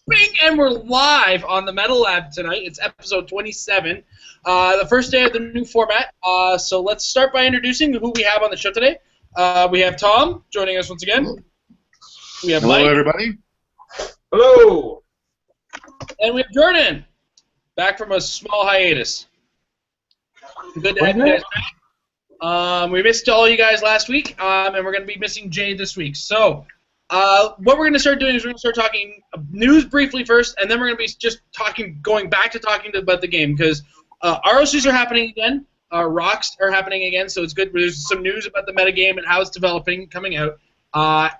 Bing! And we're live on the Metal Lab tonight. It's episode 27, the first day of the new format. So let's start by introducing who we have on the show today. We have Tom joining us once again. We have Hello, Mike. everybody. Hello. And we have Jordan, back from a small hiatus. Good to have you guys back. We missed all you guys last week, and we're going to be missing Jay this week. So what we're going to start doing is we're going to start talking news briefly first, and then we're going to be just going back to talking about the game, because ROCs are happening again, rocks are happening again, so it's good. There's some news about the metagame and how it's developing, coming out,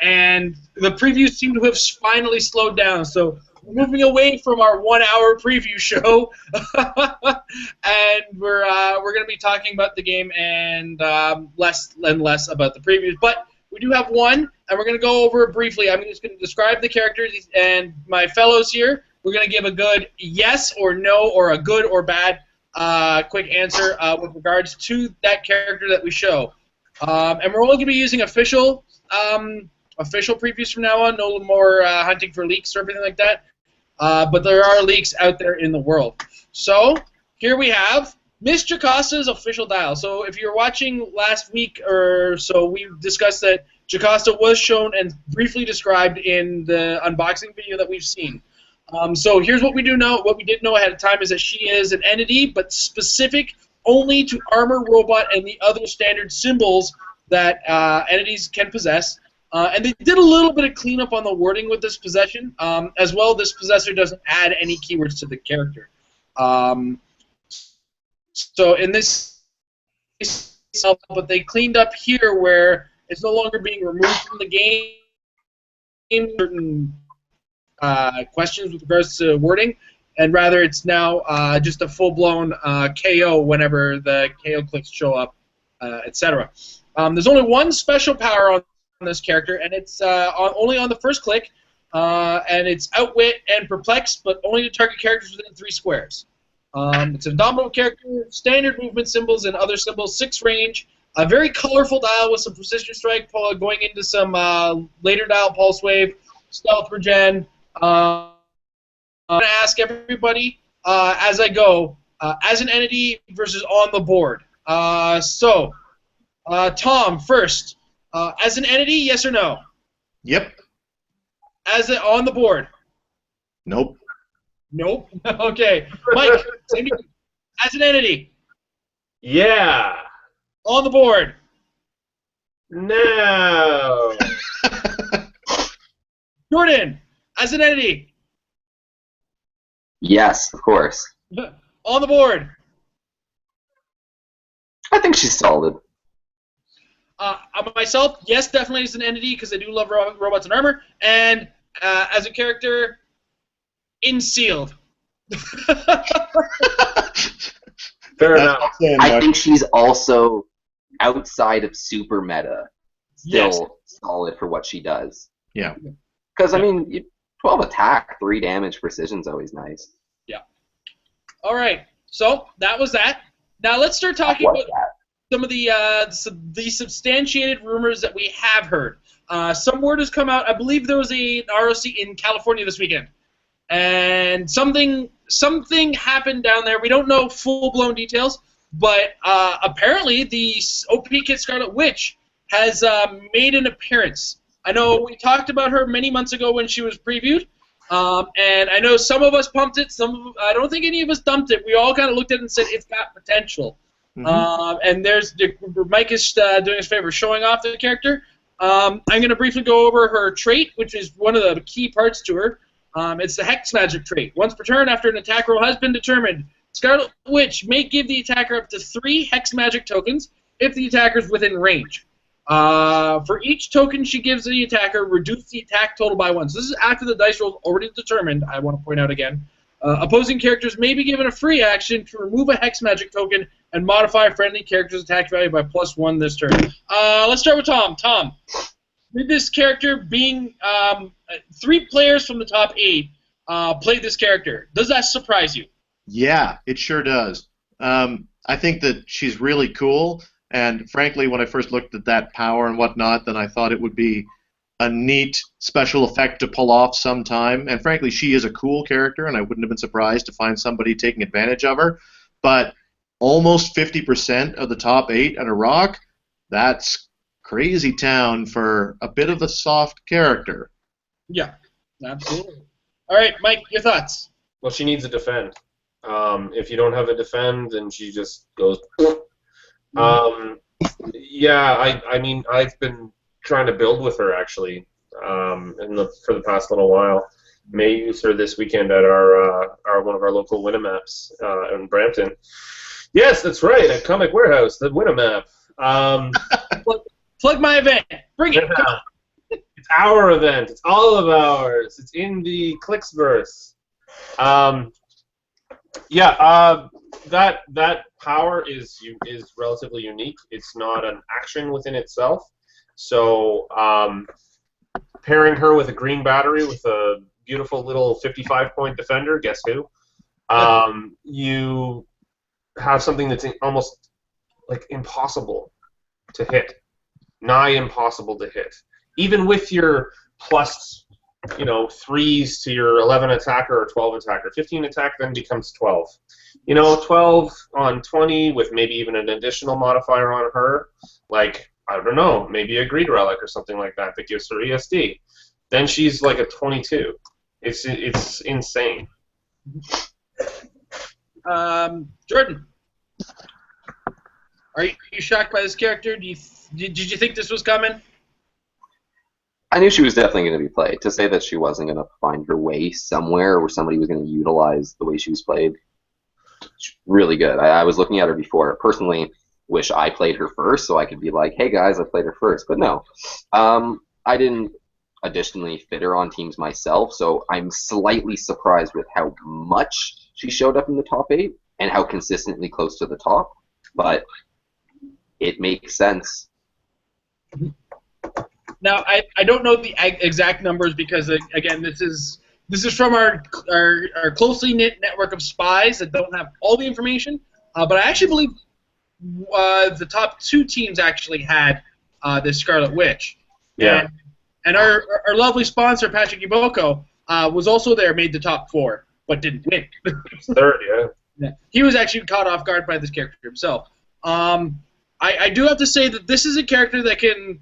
and the previews seem to have finally slowed down, so we're moving away from our 1 hour preview show, and we're going to be talking about the game and less and less about the previews, but we do have one, and we're going to go over it briefly. I'm just going to describe the characters, and my fellows here, we're going to give a good yes or no, or a good or bad quick answer with regards to that character that we show. And we're only going to be using official previews from now on, no more hunting for leaks or anything like that. But there are leaks out there in the world. So here we have Miss Jacosta's official dial. So if you're watching last week or so, we discussed that Jacosta was shown and briefly described in the unboxing video that we've seen. So here's what we do know. What we did know ahead of time is that she is an entity, but specific only to armor, robot, and the other standard symbols that entities can possess. And they did a little bit of cleanup on the wording with this possession. As well, this possessor doesn't add any keywords to the character. So in this case, but they cleaned up here where it's no longer being removed from the game. Certain questions with regards to wording, and rather it's now just a full-blown KO whenever the Heroclix show up, etc. There's only one special power on this character, and it's only on the first click, and it's Outwit and Perplex, but only to target characters within 3 squares. It's an indomitable character, standard movement symbols and other symbols, 6 range, a very colorful dial with some precision strike, going into some later dial pulse wave, stealth regen. I'm going to ask everybody as I go, as an entity versus on the board. So, Tom, first. As an entity, yes or no? Yep. On the board? Nope. Nope. Okay. Mike, same to you. As an entity? Yeah. On the board? No. Jordan, as an entity? Yes, of course. On the board? I think she's solid. Myself, yes, definitely as an entity, because I do love robots and armor. And as a character, Sealed. Fair enough. I think she's also outside of super meta. Still solid for what she does. Yeah. Because, I mean, 12 attack, 3 damage, precision's always nice. Yeah. All right. So that was that. Now let's start talking about some of the substantiated rumors that we have heard. Some word has come out. I believe there was an ROC in California this weekend, and something happened down there. We don't know full-blown details, but apparently the OP Kit Scarlet Witch has made an appearance. I know we talked about her many months ago when she was previewed, and I know some of us pumped it. I don't think any of us dumped it. We all kind of looked at it and said it's got potential. Mm-hmm. And Mike is doing us a favor showing off the character. I'm going to briefly go over her trait, which is one of the key parts to her. It's the Hex Magic trait. Once per turn, after an attack roll has been determined, Scarlet Witch may give the attacker up to 3 Hex Magic tokens if the attacker is within range. For each token she gives the attacker, reduce the attack total by 1. So this is after the dice roll is already determined, I want to point out again. Opposing characters may be given a free action to remove a Hex Magic token and modify a friendly character's attack value by +1 this turn. Let's start with Tom. Tom, with this character being 3 players from the top 8 played this character, does that surprise you? Yeah, it sure does. I think that she's really cool, and frankly, when I first looked at that power and whatnot, then I thought it would be a neat special effect to pull off sometime. And frankly, she is a cool character, and I wouldn't have been surprised to find somebody taking advantage of her. But almost 50% of the top 8 at a rock, that's crazy town for a bit of a soft character. Yeah, absolutely. All right, Mike, your thoughts? Well, she needs a defend. If you don't have a defend, then she just goes. Yeah, I mean, I've been trying to build with her actually, for the past little while. May use her this weekend at our one of our local Winamaps in Brampton. Yes, that's right, at Comic Warehouse, the Winamap. Plug my event. Bring it. It's our event. It's all of ours. It's in the Clicksverse. That power is relatively unique. It's not an action within itself. So pairing her with a green battery with a beautiful little 55-point defender, guess who? You have something that's almost like impossible to hit, nigh impossible to hit. Even with your plus, 3s to your 11 attacker or 12 attacker. 15 attack then becomes 12. 12 on 20 with maybe even an additional modifier on her, like, I don't know, maybe a Greed Relic or something like that gives her ESD. Then she's like a 22. It's insane. Jordan, are you shocked by this character? Did you think this was coming? I knew she was definitely going to be played. To say that she wasn't going to find her way somewhere where somebody was going to utilize the way she was played, really good. I was looking at her before. Personally, wish I played her first so I could be like, hey guys, I played her first. But no. I didn't additionally fit her on teams myself, so I'm slightly surprised with how much she showed up in the top 8 and how consistently close to the top. But it makes sense. Now, I don't know the exact numbers because, again, this is from our closely knit network of spies that don't have all the information. But I actually believe the top 2 teams actually had this Scarlet Witch. Yeah. And our lovely sponsor, Patrick Iboko, was also there, made the top 4, but didn't win. Third, yeah. He was actually caught off guard by this character himself. I do have to say that this is a character that can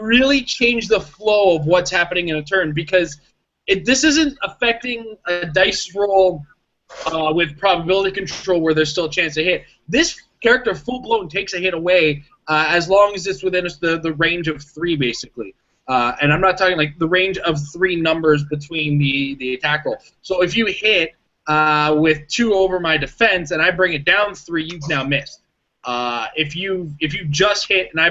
really change the flow of what's happening in a turn, because this isn't affecting a dice roll with probability control where there's still a chance to hit. This character full-blown takes a hit away as long as it's within the range of 3, basically. And I'm not talking like the range of 3 numbers between the attack roll. So if you hit with 2 over my defense and I bring it down 3, you've now missed. If you just hit and I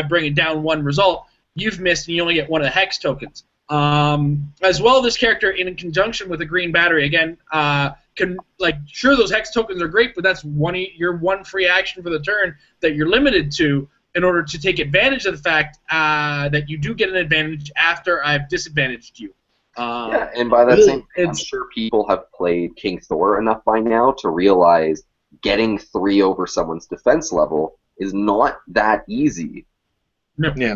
bring it down 1 result, you've missed and you only get 1 of the hex tokens. As well, this character in conjunction with a green battery again can, like, sure, those hex tokens are great, but that's your one free action for the turn that you're limited to in order to take advantage of the fact that you do get an advantage after I've disadvantaged you. Yeah, and by that same time, I'm sure people have played King Thor enough by now to realize getting 3 over someone's defense level is not that easy. No. Yeah.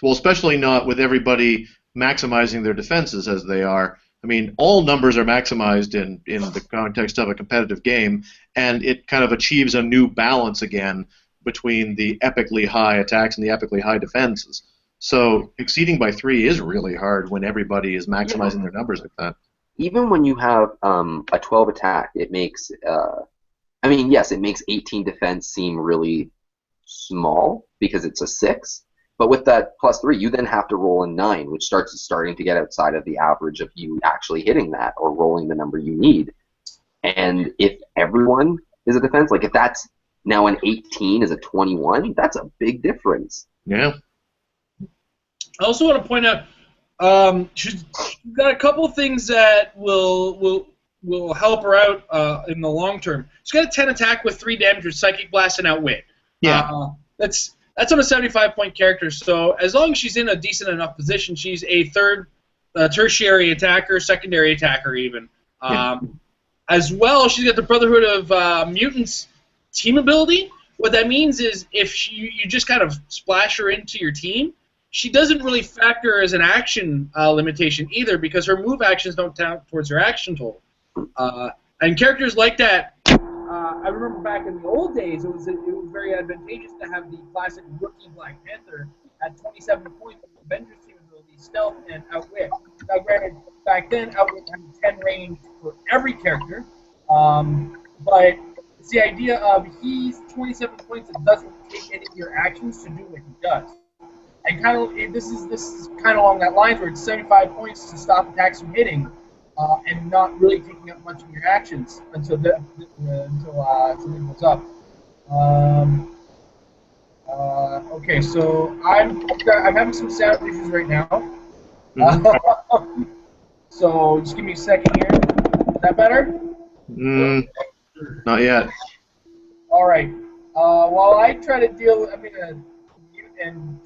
Well, especially not with everybody maximizing their defenses as they are. I mean, all numbers are maximized in the context of a competitive game, and it kind of achieves a new balance again between the epically high attacks and the epically high defenses. So exceeding by 3 is really hard when everybody is maximizing their numbers like that. Even when you have a 12 attack, it makes, yes, it makes 18 defense seem really small because it's a 6. But with that +3, you then have to roll a 9, which starting to get outside of the average of you actually hitting that or rolling the number you need. And if everyone is a defense, like if that's now an 18 is a 21, that's a big difference. Yeah. I also want to point out she's got a couple things that will help her out in the long term. She's got a 10 attack with 3 damage with Psychic Blast and Outwit. Yeah. That's on a 75-point character, so as long as she's in a decent enough position, she's a tertiary attacker, secondary attacker even. As well, she's got the Brotherhood of Mutants team ability. What that means is if you just kind of splash her into your team, she doesn't really factor as an action limitation either because her move actions don't count towards her action total. And characters like that, I remember back in the old days, it was very advantageous to have the classic rookie Black Panther at 27 points with Avengers team ability, stealth, and outwit. Now, granted, back then, outwit had 10 range for every character, but it's the idea of he's 27 points that doesn't take any of your actions to do what he does. And kind of this is kind of along that lines where it's 75 points to stop attacks from hitting, and not really taking up much of your actions until something goes up. Okay, so I'm having some sound issues right now. So just give me a second here. Is that better? Not yet. All right. While I try to deal, I'm gonna mute and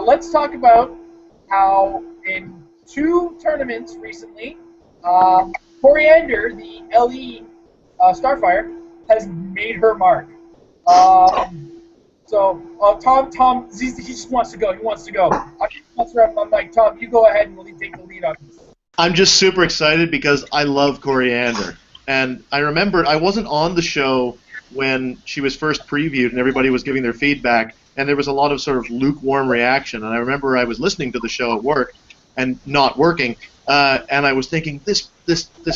let's talk about how in 2 tournaments recently, Coriander, the LE Starfire, has made her mark. So Tom, he just wants to go. He wants to go. I'm just around my mic. Tom, you go ahead and take the lead on this. I'm just super excited because I love Coriander. And I remember I wasn't on the show when she was first previewed and everybody was giving their feedback, and there was a lot of sort of lukewarm reaction. And I remember I was listening to the show at work and not working, and I was thinking, this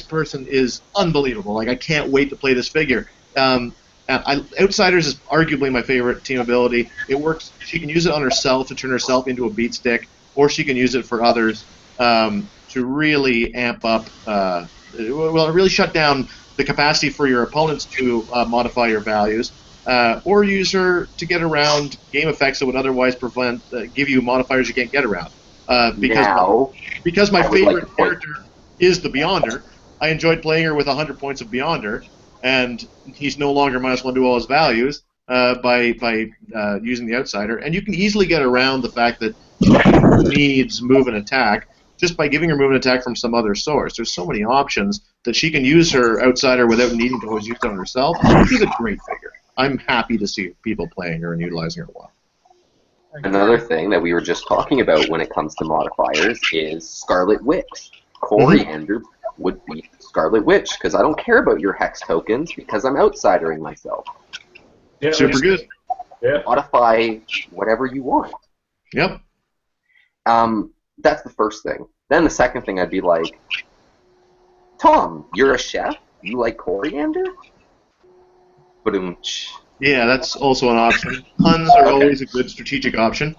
person is unbelievable. Like, I can't wait to play this figure. Outsiders is arguably my favorite team ability. It works. She can use it on herself to turn herself into a beat stick, or she can use it for others to really amp up. Really shut down the capacity for your opponents to modify your values, or use her to get around game effects that would otherwise give you modifiers you can't get around. Because my favorite character is the Beyonder, I enjoyed playing her with 100 points of Beyonder, and he's no longer -1 to all his values by using the Outsider. And you can easily get around the fact that she needs move and attack just by giving her move and attack from some other source. There's so many options that she can use her Outsider without needing to always use it on herself. She's a great figure. I'm happy to see people playing her and utilizing her well. Another thing that we were just talking about when it comes to modifiers is Scarlet Witch. Coriander would beat Scarlet Witch because I don't care about your hex tokens because I'm outsidering myself. Yeah, Super good. Yeah. Modify whatever you want. Yep. That's the first thing. Then the second thing, I'd be like, Tom, you're a chef? You like coriander? Ba-dum-tsh. Yeah, that's also an option. Puns are always a good strategic option.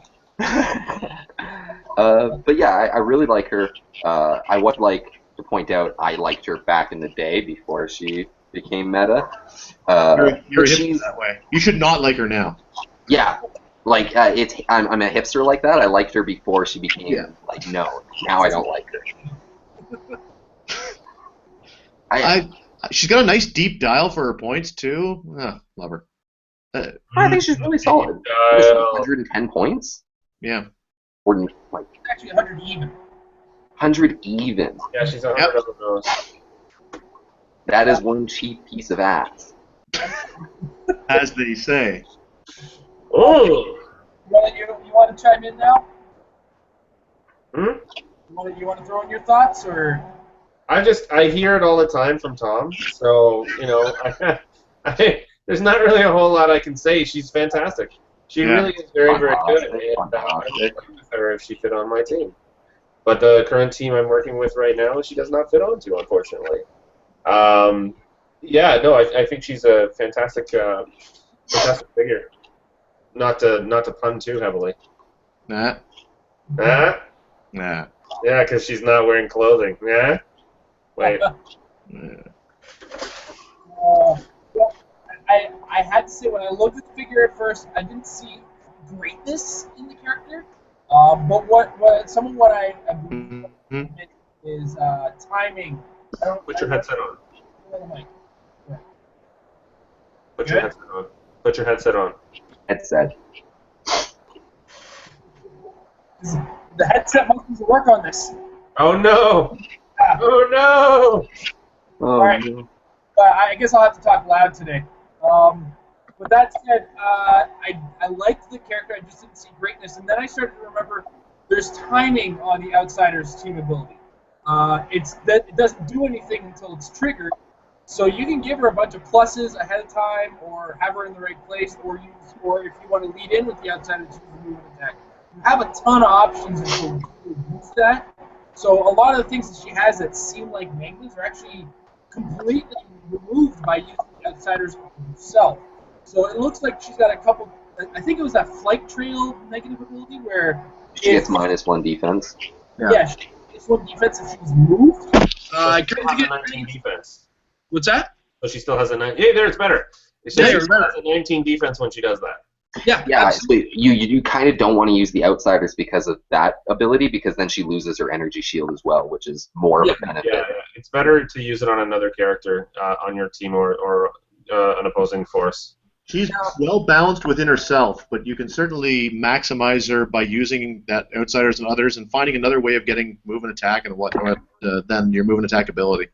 But yeah, I really like her. I would like to point out I liked her back in the day before she became meta. You're a hipster that way. You should not like her now. Yeah, like I'm a hipster like that. I liked her before she became like no. Now I don't like her. She's got a nice deep dial for her points too. Love her. I think she's really solid. 110 points. Yeah. Or like Actually, 100 even. 100 even. Yeah, she's 100 of those. That is one cheap piece of ass. As they say. Oh. You want to chime in now? Hmm? You want to throw in your thoughts, or? I hear it all the time from Tom, so there's not really a whole lot I can say. She's fantastic. She really is very, very good, and I would agree with her if she fit on my team. But the current team I'm working with right now, she does not fit onto, unfortunately. I think she's a fantastic figure. Not to pun too heavily. Nah. Nah? Nah. Yeah, because she's not wearing clothing. Yeah? Wait. I had to say, when I looked at the figure at first, I didn't see greatness in the character. But what I believe is timing. Put your headset on. Yeah. Put your headset on. Put your headset on. Headset. The headset must work on this. Oh no! Oh no! Oh, All right. no. I guess I'll have to talk loud today. But that said, I liked the character. I just didn't see greatness. And then I started to remember there's timing on the Outsider's team ability. It doesn't do anything until it's triggered. So you can give her a bunch of pluses ahead of time, or have her in the right place, or if you want to lead in with the Outsider to use the movement attack. You have a ton of options until you use that. So a lot of the things that she has that seem like negatives are actually completely removed by using the Outsider's herself. So it looks like she's got a couple. I think it was that Flight Trail negative ability where She gets -1 defense. Yeah, she gets 1 defense if she's moved. She still has a 19 defense. What's that? So she still has a 9. Hey, there, it's better. It says she still has a 19 defense when she does that. Yeah, absolutely. You kind of don't want to use the Outsiders because of that ability, because then she loses her energy shield as well, which is more of a benefit. Yeah, it's better to use it on another character on your team or an opposing force. She's well balanced within herself, but you can certainly maximize her by using that Outsiders and others and finding another way of getting movement attack and whatnot than your movement attack ability.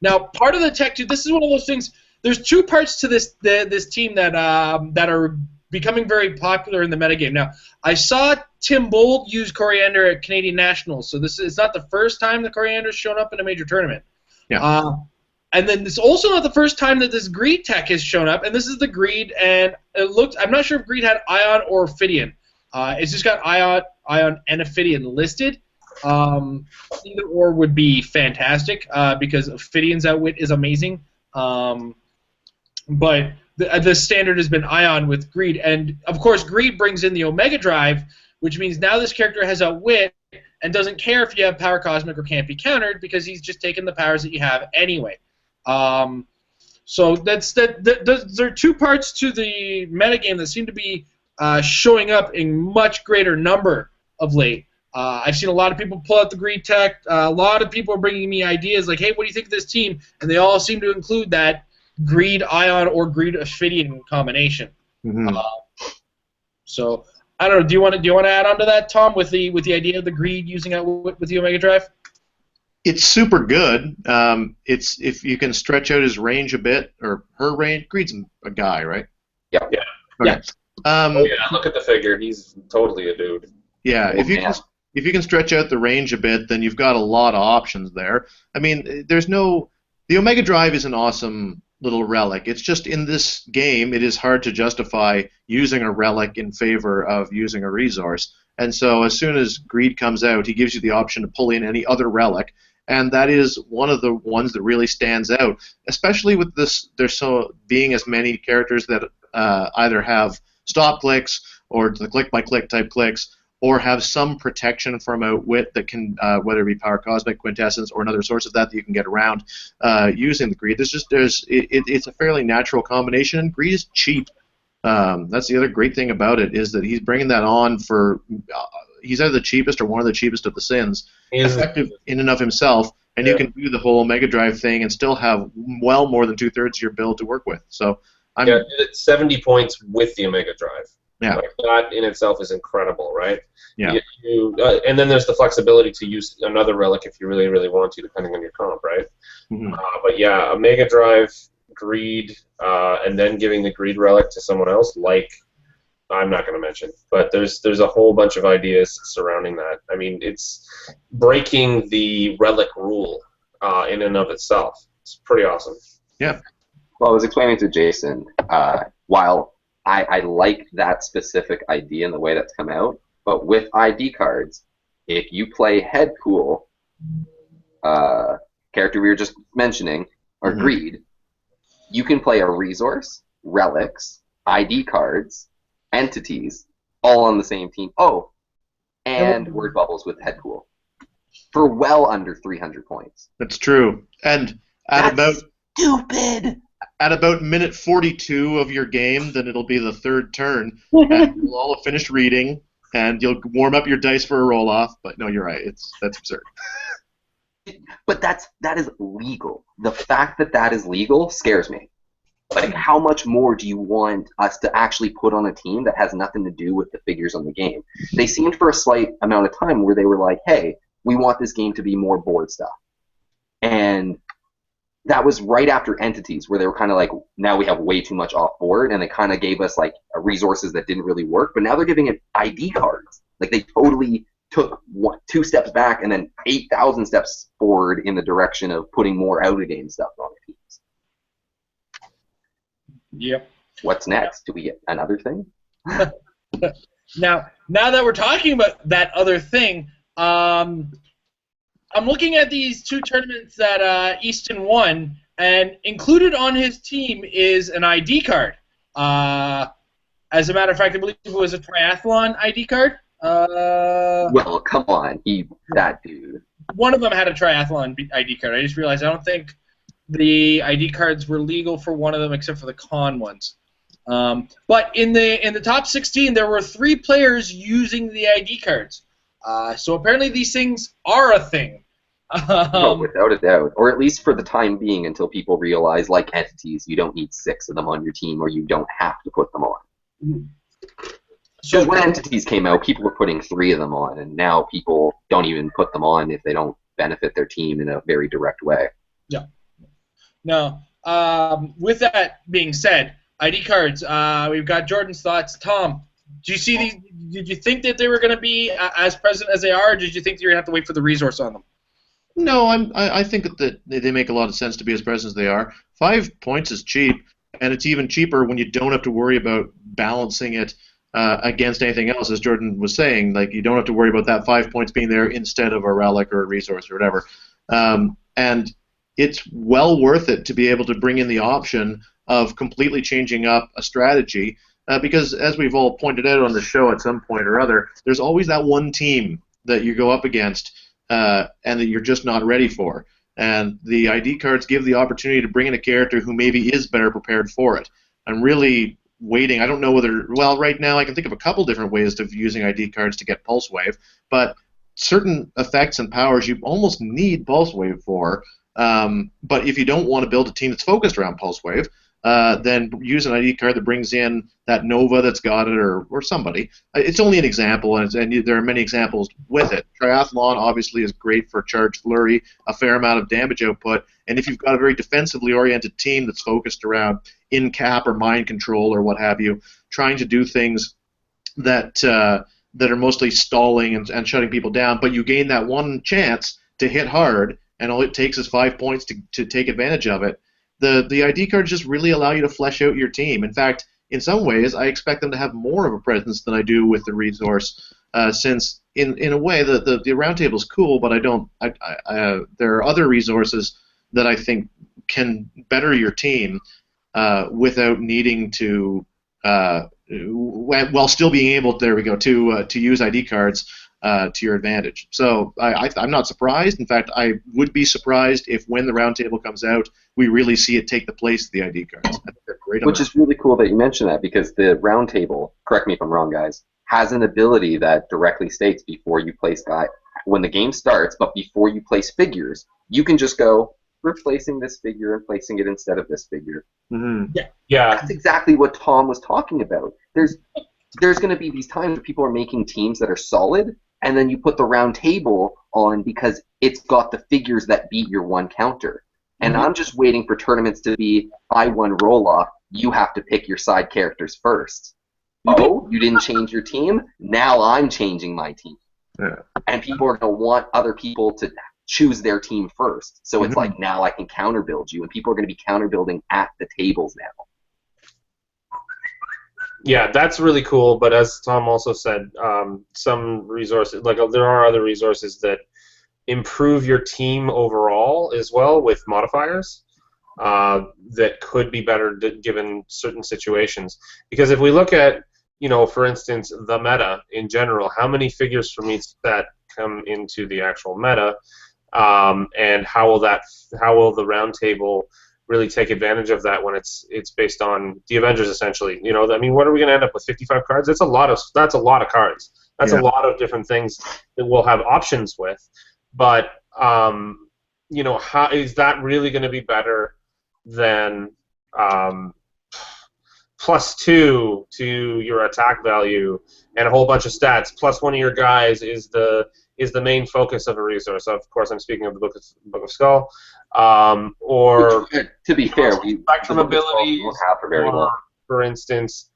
Now, part of the tech too. This is one of those things. There's 2 parts to this team that are becoming very popular in the metagame. Now, I saw Tim Bold use Coriander at Canadian Nationals, so it's not the first time that Coriander's shown up in a major tournament. Yeah. And then it's also not the first time that this Greed tech has shown up, and this is the Greed, and I'm not sure if Greed had Ion or Ophidian. It's just got Ion and Ophidian listed. Either or would be fantastic because Ophidian's outwit is amazing. But the standard has been Ion with Greed, and of course Greed brings in the Omega Drive, which means now this character has outwit and doesn't care if you have Power Cosmic or can't be countered because he's just taking the powers that you have anyway. So there are 2 parts to the metagame that seem to be showing up in much greater number of late. I've seen a lot of people pull out the Greed tech. A lot of people are bringing me ideas like, hey, what do you think of this team? And they all seem to include that Greed Ion or Greed Ophidian combination. Mm-hmm. So I don't know. Do you want to add on to that, Tom, with the idea of the Greed using it with the Omega Drive? It's super good. It's if you can stretch out his range a bit, or her range. Greed's a guy, right? Yep. Yeah. Okay. Yeah. Look at the figure. He's totally a dude. Yeah. If you can stretch out the range a bit, then you've got a lot of options there. I mean, the Omega Drive is an awesome little relic. It's just in this game, it is hard to justify using a relic in favor of using a resource. And so as soon as Greed comes out, he gives you the option to pull in any other relic. And that is one of the ones that really stands out, especially with this. There's being as many characters that either have stop clicks or the click-by-click type clicks, or have some protection from outwit that can, whether it be Power Cosmic, Quintessence, or another source of that you can get around using the Greed. It's a fairly natural combination, and Greed is cheap. That's the other great thing about it, is that he's bringing that on for. He's either the cheapest or one of the cheapest of the sins, effective in and of himself, and you can do the whole Omega Drive thing and still have well more than 2/3 of your build to work with. So it's 70 points with the Omega Drive. Yeah. Like, that in itself is incredible, right? Yeah. And then there's the flexibility to use another relic if you really, really want to, depending on your comp, right? Mm-hmm. But yeah, Omega Drive, Greed, and then giving the Greed relic to someone else, like I'm not going to mention, but there's a whole bunch of ideas surrounding that. I mean, it's breaking the relic rule in and of itself. It's pretty awesome. Yeah. Well, I was explaining to Jason, while I like that specific idea and the way that's come out, but with ID cards, if you play Head Pool, character we were just mentioning, or Greed, you can play a resource, relics, ID cards, entities, all on the same team. Oh, and word bubbles with Head Pool for well under 300 points. That's true. And That's stupid. At about minute 42 of your game, then it'll be the 3rd turn, and you'll all have finished reading, and you'll warm up your dice for a roll-off. But no, you're right. That's absurd. But that is legal. The fact that is legal scares me. Like, how much more do you want us to actually put on a team that has nothing to do with the figures on the game? They seemed for a slight amount of time where they were like, hey, we want this game to be more board stuff. And that was right after Entities, where they were kind of like, now we have way too much off board, and they kind of gave us like resources that didn't really work. But now they're giving it ID cards. Like they totally took 2 steps back and then 8,000 steps forward in the direction of putting more out of game stuff on the teams. Yep. What's next? Do we get another thing? Now that we're talking about that other thing, I'm looking at these 2 tournaments that Easton won, and included on his team is an ID card. As a matter of fact, I believe it was a triathlon ID card. Well, come on, that dude. One of them had a triathlon ID card. I just realized I don't think the ID cards were legal for one of them except for the con ones. But in the top 16, there were 3 players using the ID cards. So apparently these things are a thing. Oh, without a doubt. Or at least for the time being, until people realize, like Entities, you don't need 6 of them on your team, or you don't have to put them on. Because when Entities came out, people were putting 3 of them on, and now people don't even put them on if they don't benefit their team in a very direct way. Yeah. Now, with that being said, ID cards, we've got Jordan's thoughts. Tom, do you see these? Did you think that they were going to be as present as they are, or did you think you're going to have to wait for the resource on them? No, I think that they make a lot of sense to be as present as they are. 5 points is cheap, and it's even cheaper when you don't have to worry about balancing it against anything else, as Jordan was saying. Like, you don't have to worry about that 5 points being there instead of a relic or a resource or whatever. And it's well worth it to be able to bring in the option of completely changing up a strategy, because as we've all pointed out on the show at some point or other, there's always that one team that you go up against and that you're just not ready for. And the ID cards give the opportunity to bring in a character who maybe is better prepared for it. I'm really waiting. I don't know whether, well, right now I can think of a couple different ways of using ID cards to get Pulse Wave, but certain effects and powers you almost need Pulse Wave for. But if you don't want to build a team that's focused around Pulse Wave, then use an ID card that brings in that Nova that's got it, or somebody. It's only an example, and there are many examples with it. Triathlon obviously is great for Charge Flurry, a fair amount of damage output, and if you've got a very defensively oriented team that's focused around in-cap or mind control or what have you, trying to do things that are mostly stalling and shutting people down, but you gain that one chance to hit hard, and all it takes is 5 points to take advantage of it. The ID cards just really allow you to flesh out your team. In fact, in some ways, I expect them to have more of a presence than I do with the resource, since in a way the round table is cool, but there are other resources that I think can better your team without needing to, while still being able, there we go, to use ID cards to your advantage. So I'm not surprised. In fact, I would be surprised if when the roundtable comes out, we really see it take the place of the ID cards. I think they're great. Which is really cool that you mentioned that, because the roundtable, correct me if I'm wrong, guys, has an ability that directly states before you place when the game starts, but before you place figures, you can just go replacing this figure and placing it instead of this figure. Mm-hmm. Yeah. That's exactly what Tom was talking about. There's going to be these times where people are making teams that are solid, and then you put the round table on because it's got the figures that beat your one counter. And I'm just waiting for tournaments to be, I won roll-off, you have to pick your side characters first. Oh, you didn't change your team? Now I'm changing my team. Yeah. And people are going to want other people to choose their team first. So it's like, now I can counter-build you, and people are going to be counter-building at the tables now. Yeah, that's really cool, but as Tom also said, some resources, like there are other resources that improve your team overall as well with modifiers that could be better given certain situations. Because if we look at, for instance, the meta in general, how many figures from each set come into the actual meta, and how will the round table really take advantage of that when it's based on the Avengers, essentially? I mean, what are we going to end up with? 55 cards? That's a lot of cards. That's a lot of different things that we'll have options with. But how is that really going to be better than +2 to your attack value and a whole bunch of stats? Plus one of your guys is the is the main focus of a resource. Of course, I'm speaking of the Book of Skull, or to be fair, spectrum abilities, for instance,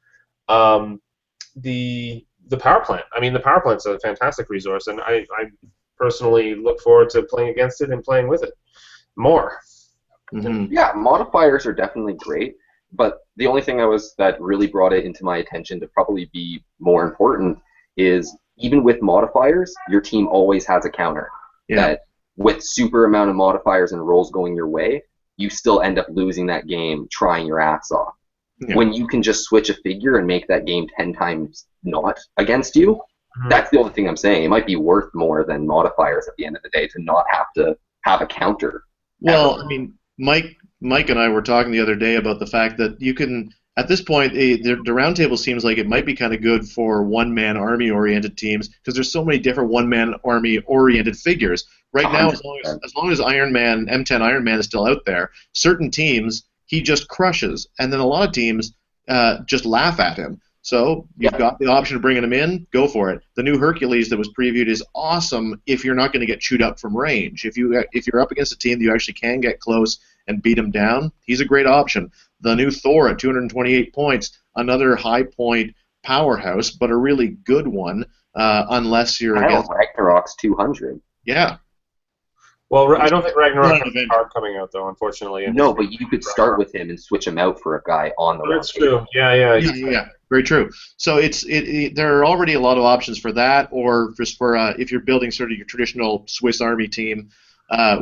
the power plant. I mean, the power plant's a fantastic resource, and I personally look forward to playing against it and playing with it more. Mm-hmm. Yeah, modifiers are definitely great, but the only thing that really brought it into my attention to probably be more important is even with modifiers, your team always has a counter. Yeah. That with super amount of modifiers and rolls going your way, you still end up losing that game trying your ass off. Yeah. When you can just switch a figure and make that game 10 times not against you, that's the only thing I'm saying. It might be worth more than modifiers at the end of the day to not have to have a counter. Well, I mean, Mike and I were talking the other day about the fact that you can, at this point, the roundtable seems like it might be kind of good for one-man army-oriented teams because there's so many different one-man army-oriented figures. Right 100%. Now, as long as Iron Man, M10 Iron Man is still out there, certain teams he just crushes, and then a lot of teams just laugh at him. So you've got the option of bringing him in, go for it. The new Hercules that was previewed is awesome if you're not going to get chewed up from range. If you're up against a team that you actually can get close and beat him down, he's a great option. The new Thor at 228 points, another high point powerhouse, but a really good one unless you're against Ragnarok's 200. Yeah. Well, I don't think Ragnarok has a card coming out, though, unfortunately. No, but you could start with him and switch him out for a guy on the round. That's true. Yeah. Very true. So there are already a lot of options for that, or just for if you're building sort of your traditional Swiss Army team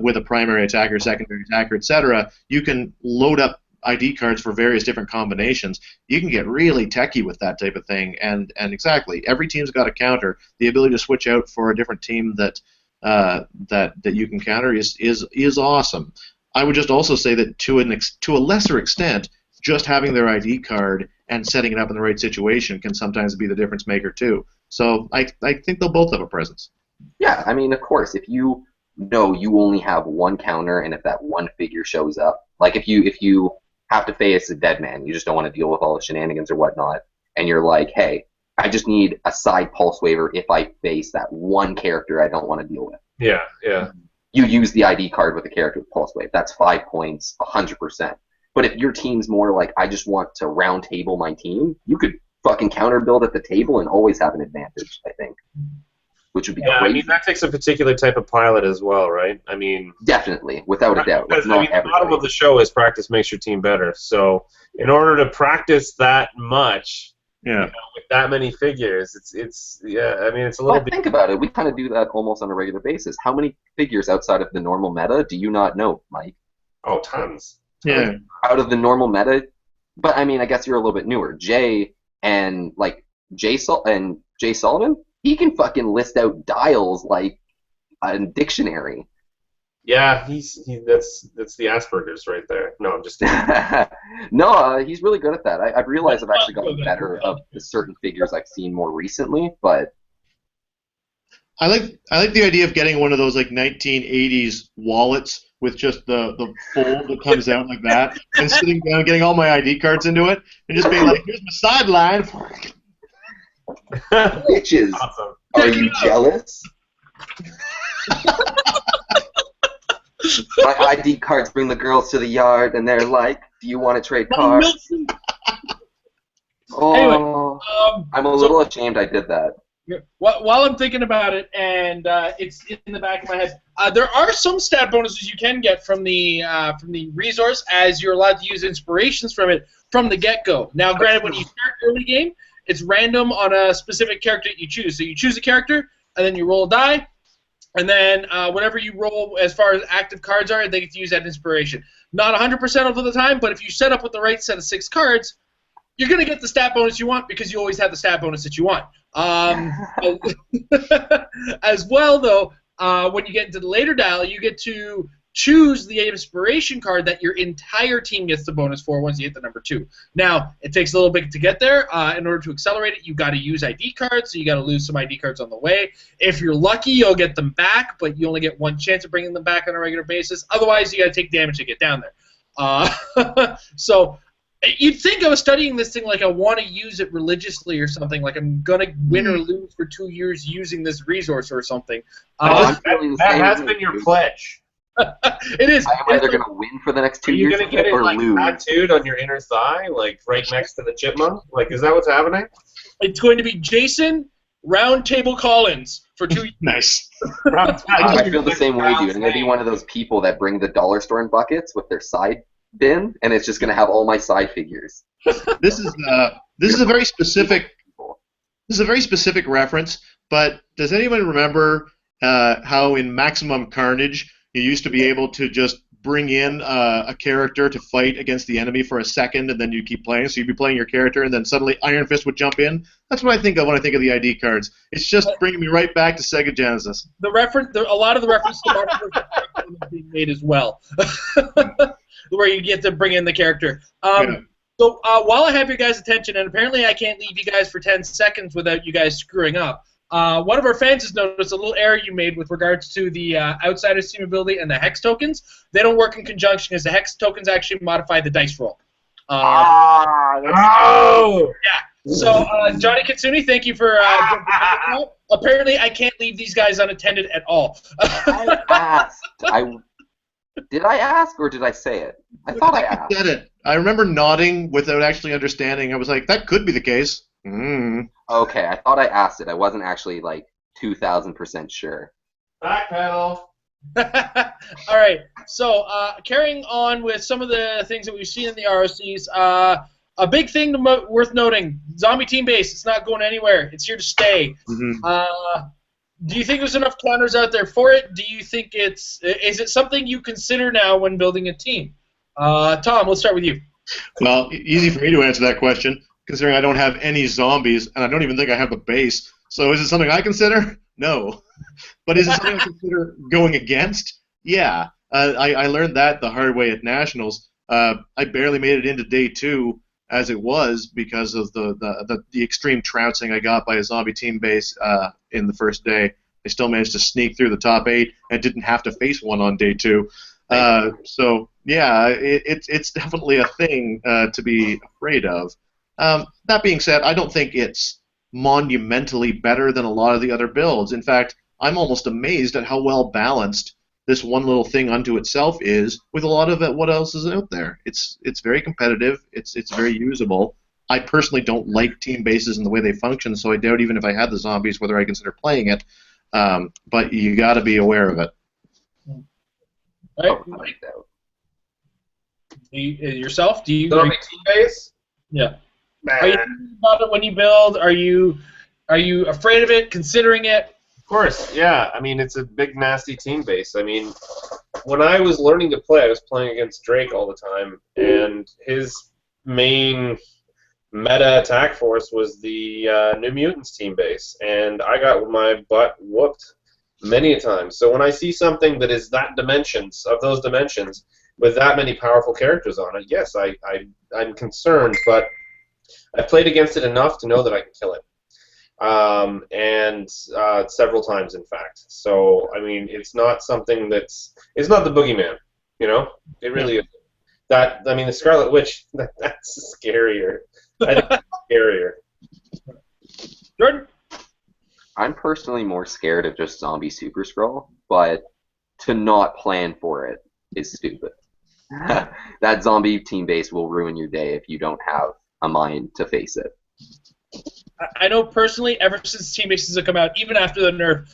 with a primary attacker, secondary attacker, etc. You can load up ID cards for various different combinations. You can get really techie with that type of thing, and exactly every team's got a counter. The ability to switch out for a different team that you can counter is awesome. I would just also say that to a lesser extent, just having their ID card and setting it up in the right situation can sometimes be the difference maker too. So I think they'll both have a presence. Yeah, I mean, of course, if you know you only have one counter, and if that one figure shows up, like if you have to face a dead man, you just don't want to deal with all the shenanigans or whatnot, and you're like, hey, I just need a side pulse waiver if I face that one character I don't want to deal with. Yeah. You use the ID card with the character with pulse wave. That's 5 points, 100%. But if your team's more like, I just want to round table my team, you could fucking counter build at the table and always have an advantage, I think. Which would be crazy. I mean, that takes a particular type of pilot as well, right? I mean... Definitely, without a doubt. Because, the bottom of the show is practice makes your team better. So, in order to practice that much, with that many figures, it's a little bit... think about it. We kind of do that almost on a regular basis. How many figures outside of the normal meta do you not know, Mike? Oh, tons. Yeah. Out of the normal meta, but I mean, I guess you're a little bit newer. Jay Sullivan, he can fucking list out dials like a dictionary. Yeah, that's the Asperger's right there. No, I'm just kidding. No, he's really good at that. I've realized I've actually gotten better of the certain figures I've seen more recently, but I like the idea of getting one of those like 1980s wallets with just the fold that comes out like that, and sitting down, getting all my ID cards into it, and just being like, "Here's my sideline." Bitches, awesome. Are you jealous? My ID cards bring the girls to the yard, and they're like, "Do you want to trade cards?" Oh, anyway, I'm a little ashamed I did that. While I'm thinking about it, and it's in the back of my head, there are some stat bonuses you can get from the resource, as you're allowed to use inspirations from it from the get-go. Now, granted, when you start early game, it's random on a specific character that you choose. So you choose a character, and then you roll a die, and then whatever you roll as far as active cards are, they get to use that inspiration. Not 100% of the time, but if you set up with the right set of 6 cards, you're going to get the stat bonus you want because you always have the stat bonus that you want. As well, though, when you get into the later dial, you get to choose the inspiration card that your entire team gets the bonus for once you hit the number 2. Now, it takes a little bit to get there. In order to accelerate it, you've got to use ID cards, so you got to lose some ID cards on the way. If you're lucky, you'll get them back, but you only get one chance of bringing them back on a regular basis. Otherwise, you got to take damage to get down there. So You'd think I was studying this thing like I want to use it religiously or something, like I'm going to win or lose for 2 years using this resource or something. I'm feeling the That same has way, been your dude. pledge. It is. I am either going to win for the next 2 Are you years going to get it or like lose. tattooed on your inner thigh, like right next to the chipmunk? Like, is that what's happening? It's going to be Jason Roundtable Collins for 2 years. Nice. I feel the same way, dude. I'm going to be one of those people that bring the dollar store in buckets with their side bin, and it's just going to have all my side figures. This is a very specific. This is a very specific reference. But does anyone remember how in Maximum Carnage you used to be able to just bring in a character to fight against the enemy for a second, and then you keep playing? So you'd be playing your character, and then suddenly Iron Fist would jump in. That's what I think of when I think of the ID cards. It's just bringing me right back to Sega Genesis. A lot of the references to Marvel vs. are being made as well, where you get to bring in the character. Yeah. So while I have your guys' attention, and apparently I can't leave you guys for 10 seconds without you guys screwing up, one of our fans has noticed a little error you made with regards to the Outsiders team ability and the Hex tokens. They don't work in conjunction, as the Hex tokens actually modify the dice roll. Oh! Yeah. So, Johnny Kitsune, thank you for apparently I can't leave these guys unattended at all. I asked. Did I ask or did I say it? I thought I asked. I said it. I remember nodding without actually understanding. I was like, that could be the case. Okay, I thought I asked it. I wasn't actually like 2,000% sure. Backpedal. All right. So, carrying on with some of the things that we've seen in the ROCs, a big thing worth noting: Zombie Team Base. It's not going anywhere. It's here to stay. Mm-hmm. Do you think there's enough counters out there for it? Do you think is it something you consider now when building a team? Tom, let's start with you. Well, easy for me to answer that question, considering I don't have any zombies, and I don't even think I have a base. So is it something I consider? No. But is it something I consider going against? Yeah. I learned that the hard way at Nationals. I barely made it into day 2 as it was because of the extreme trouncing I got by a zombie team base in the first day. I still managed to sneak through the top 8 and didn't have to face one on day 2. So yeah, it's definitely a thing to be afraid of. That being said, I don't think it's monumentally better than a lot of the other builds. In fact, I'm almost amazed at how well balanced this one little thing unto itself is with a lot of what else is out there. It's very competitive. It's very usable. I personally don't like team bases and the way they function, so I doubt even if I had the zombies whether I consider playing it. But you got to be aware of it. All right. Yourself? Do you? Zombie team base? Yeah. Are you thinking about it when you build? Are you afraid of it? Considering it? Of course, yeah. I mean, it's a big, nasty team base. I mean, when I was learning to play, I was playing against Drake all the time, and his main meta attack force was the New Mutants team base, and I got my butt whooped many a time. So when I see something that is of those dimensions, with that many powerful characters on it, yes, I'm concerned, but I've played against it enough to know that I can kill it. And several times, in fact. So, I mean, it's not something it's not the boogeyman, you know? It really is. The Scarlet Witch, that's scarier. I think it's scarier. Jordan? I'm personally more scared of just zombie Super Skrull, but to not plan for it is stupid. That zombie team base will ruin your day if you don't have a mind to face it. I know personally, ever since team bases have come out, even after the nerf,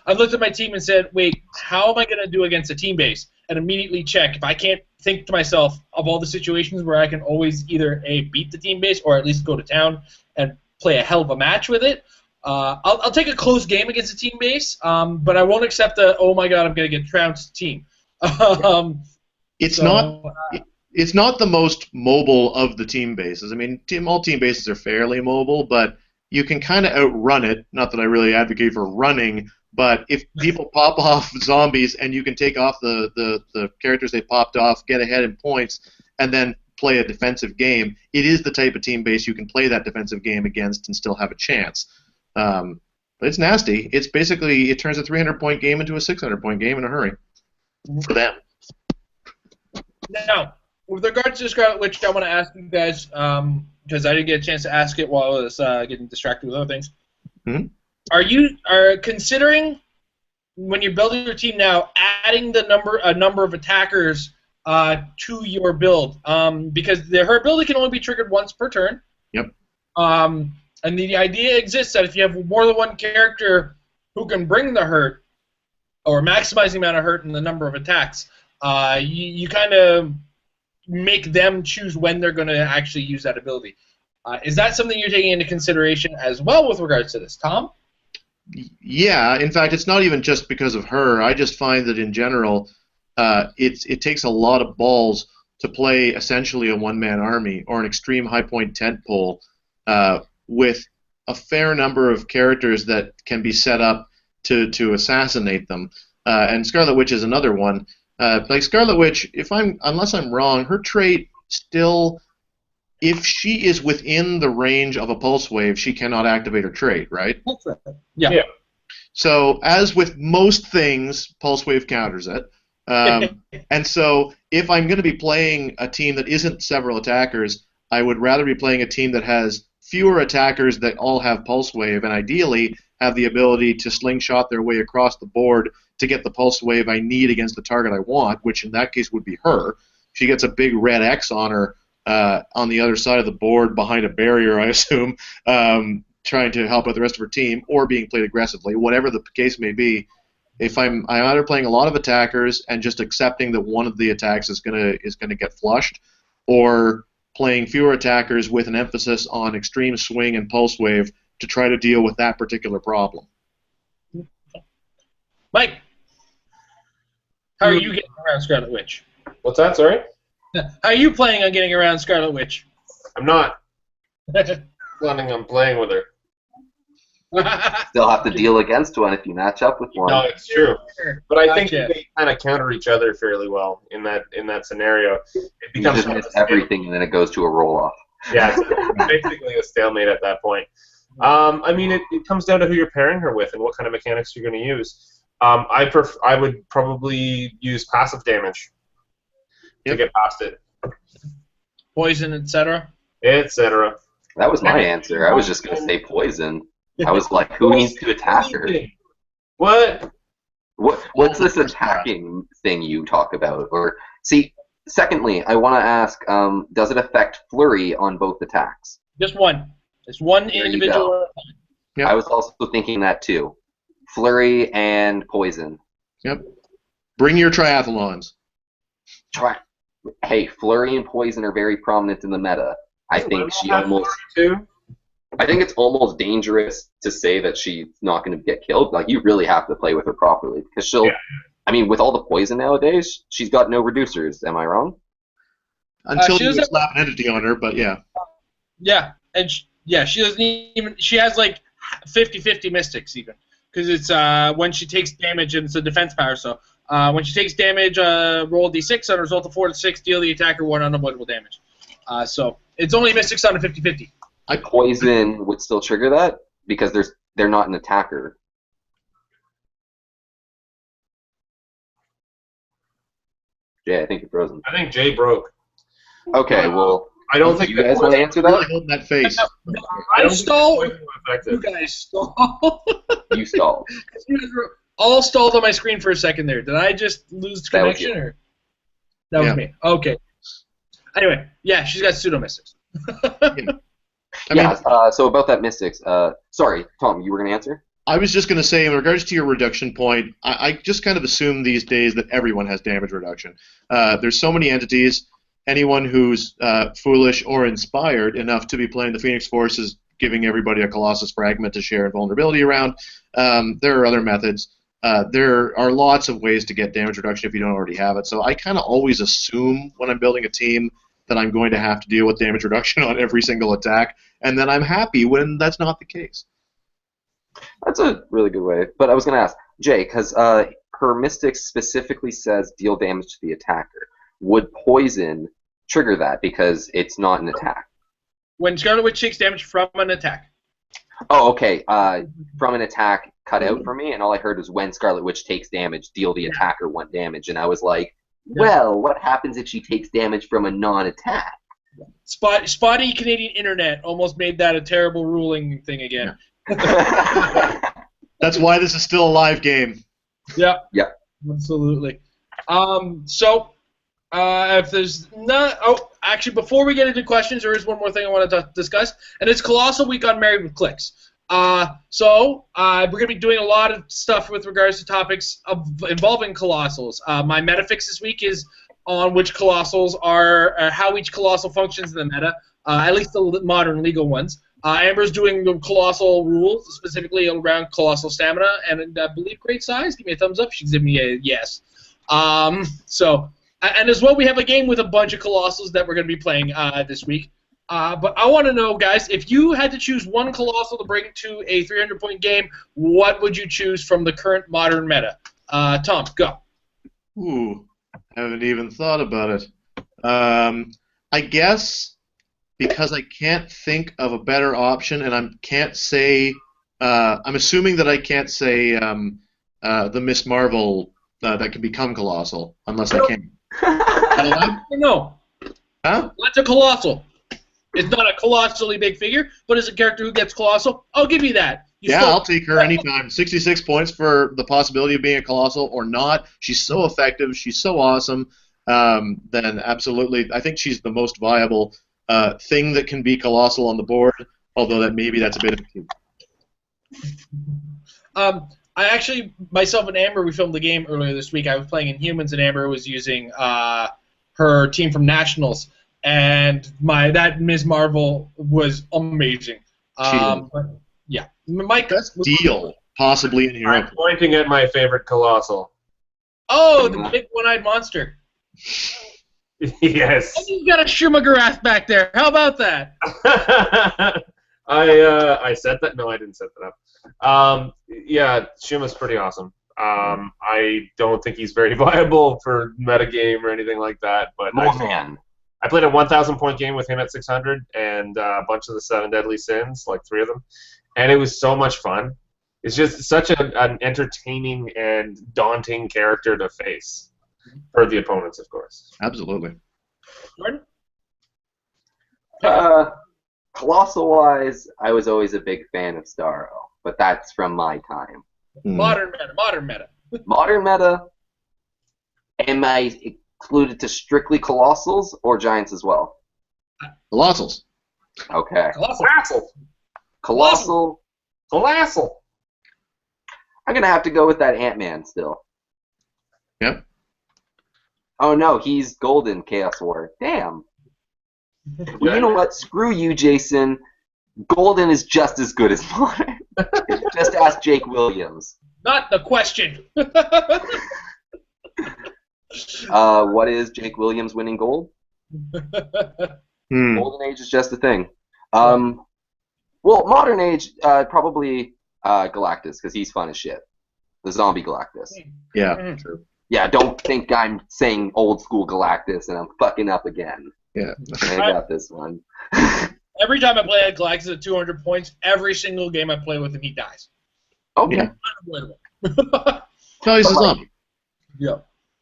I've looked at my team and said, wait, how am I going to do against a team base? And immediately check. If I can't think to myself of all the situations where I can always either beat the team base or at least go to town and play a hell of a match with it, I'll take a close game against a team base, but I won't accept oh my god, I'm going to get trounced team. It's not the most mobile of the team bases. I mean, all team bases are fairly mobile, but you can kind of outrun it. Not that I really advocate for running, but if people pop off zombies and you can take off the characters they popped off, get ahead in points, and then play a defensive game, it is the type of team base you can play that defensive game against and still have a chance. But it's nasty. It's basically, it turns a 300-point game into a 600-point game in a hurry for them. Now, with regards to Scarlet Witch, I want to ask you guys, because I didn't get a chance to ask it while I was getting distracted with other things. Hmm? Are you considering, when you're building your team now, adding a number of attackers to your build? Because her ability can only be triggered once per turn. Yep. And the idea exists that if you have more than one character who can bring the hurt, or maximize the amount of hurt and the number of attacks, you kind of make them choose when they're going to actually use that ability. Is that something you're taking into consideration as well with regards to this, Tom? Yeah, in fact, it's not even just because of her. I just find that in general, it takes a lot of balls to play essentially a one-man army or an extreme high-point tent pole with a fair number of characters that can be set up to assassinate them. And Scarlet Witch is another one. Like Scarlet Witch, unless I'm wrong, her trait still, if she is within the range of a pulse wave, she cannot activate her trait, right? That's right. Yeah. So, as with most things, pulse wave counters it. And so, if I'm going to be playing a team that isn't several attackers, I would rather be playing a team that has fewer attackers that all have pulse wave, and ideally have the ability to slingshot their way across the board to get the pulse wave I need against the target I want, which in that case would be her. She gets a big red X on her on the other side of the board behind a barrier, I assume, trying to help out the rest of her team, or being played aggressively, whatever the case may be. If I'm either playing a lot of attackers and just accepting that one of the attacks is gonna get flushed, or playing fewer attackers with an emphasis on extreme swing and pulse wave to try to deal with that particular problem. Mike, how are you getting around Scarlet Witch? What's that? Sorry. How are you planning on getting around Scarlet Witch? I'm not planning on playing with her. Still have to deal against one if you match up with one. No, it's true. But I think Gotcha. they kind of counter each other fairly well in that scenario. It You becomes just miss everything, and then it goes to a roll-off. Yeah, it's basically a stalemate at that point. I mean, it comes down to who you're pairing her with and what kind of mechanics you're going to use. I would probably use passive damage to get past it, Poison, etc. etc. That was my answer. I was just going to say poison. I was like, who needs to attack her? What? What's this attacking thing you talk about? Or see, secondly, I want to ask, does it affect flurry on both attacks? Just one. It's one There you individual. Yep. I was also thinking that too. Flurry and poison. Yep. Bring your triathlons. Hey, flurry and poison are very prominent in the meta. I think it's almost dangerous to say that she's not going to get killed. Like, you really have to play with her properly because she'll. Yeah. I mean, with all the poison nowadays, she's got no reducers. Am I wrong? Until you slap an entity on her, but yeah. Yeah, and she doesn't even. She has like 50-50 mystics even, because it's when she takes damage and it's a defense power. So when she takes damage, roll a d6 on a result of 4 to 6, deal the attacker 1 unavoidable damage. So it's only mystics on a 50-50. Poison would still trigger that because they're not an attacker. Jay, I think you're frozen. I think Jay broke. Okay, well, I don't think you guys want to answer that. Hold that face. I stalled. You You guys stalled. You stalled. You guys were all stalled on my screen for a second there. Did I just lose That was connection? you. Or? That was me. Okay. Anyway, yeah, she's got pseudo mystics. So about that mystics. Sorry, Tom, you were going to answer? I was just going to say, in regards to your reduction point, I just kind of assume these days that everyone has damage reduction. There's so many entities. Anyone who's foolish or inspired enough to be playing the Phoenix Force is giving everybody a Colossus Fragment to share vulnerability around. There are other methods. There are lots of ways to get damage reduction if you don't already have it. So I kind of always assume when I'm building a team that I'm going to have to deal with damage reduction on every single attack, and then I'm happy when that's not the case. That's a really good way. But I was going to ask, Jay, because her Mystics specifically says deal damage to the attacker. Would poison trigger that because it's not an attack? When Scarlet Witch takes damage from an attack. Oh, okay. From an attack cut out for me, and all I heard was when Scarlet Witch takes damage, deal the attacker 1 damage. And I was like, Well, what happens if she takes damage from a non-attack? Spotty Canadian internet almost made that a terrible ruling thing again. That's why this is still a live game. Yeah. Yeah. Absolutely. If there's not, actually, before we get into questions, there is one more thing I want to discuss, and it's Colossal Week on Married with Clicks. We're going to be doing a lot of stuff with regards to topics involving Colossals. My metafix this week is on which Colossals are, how each Colossal functions in the meta, at least the modern legal ones. Amber's doing the Colossal rules, specifically around Colossal Stamina, and I believe Great Size. Give me a thumbs up. She's giving me a yes. And as well, we have a game with a bunch of Colossals that we're going to be playing this week. But I want to know, guys, if you had to choose one Colossal to bring to a 300-point game, what would you choose from the current modern meta? Tom, go. Ooh, haven't even thought about it. I guess because I can't think of a better option, and I can't say. I'm assuming that I can't say the Miss Marvel that can become Colossal, unless I can. No. Huh? That's a Colossal. It's not a colossally big figure, but as a character who gets Colossal, I'll give you that. I'll take her anytime. 66 points for the possibility of being a Colossal or not. She's so effective. She's so awesome. Then absolutely, I think she's the most viable thing that can be Colossal on the board, although that's a bit of a I actually, myself and Amber, we filmed the game earlier this week. I was playing Inhumans, and Amber was using her team from Nationals, and that Ms. Marvel was amazing. Yeah, Mike. Best deal possibly in here. I'm pointing at my favorite Colossal. Oh, the big one-eyed monster. Yes. And you've got a Shumagarath back there. How about that? I set that. No, I didn't set that up. Yeah, Shuma's pretty awesome. I don't think he's very viable for metagame or anything like that. But I played a 1,000-point game with him at 600 and a bunch of the 7 Deadly Sins, like 3 of them, and it was so much fun. It's just such an entertaining and daunting character to face for the opponents, of course. Absolutely. Jordan? Colossal-wise, I was always a big fan of Starro, but that's from my time. Modern meta. Modern meta, am I excluded to strictly Colossals or Giants as well? Colossals. Okay. Colossal. I'm going to have to go with that Ant-Man still. Yep. Oh no, he's golden Chaos War. Damn. Well, you know what? Screw you, Jason. Golden is just as good as modern. Just ask Jake Williams. Not the question. What is Jake Williams winning gold? Golden Age is just a thing. Well, Modern Age, probably Galactus, because he's fun as shit. The zombie Galactus. Yeah, true. Yeah, don't think I'm saying old school Galactus and I'm fucking up again. Yeah. I got this one. Every time I play a Galactus at 200 points, every single game I play with him, he dies. Okay. Yeah. No, he's a zombie. Yeah.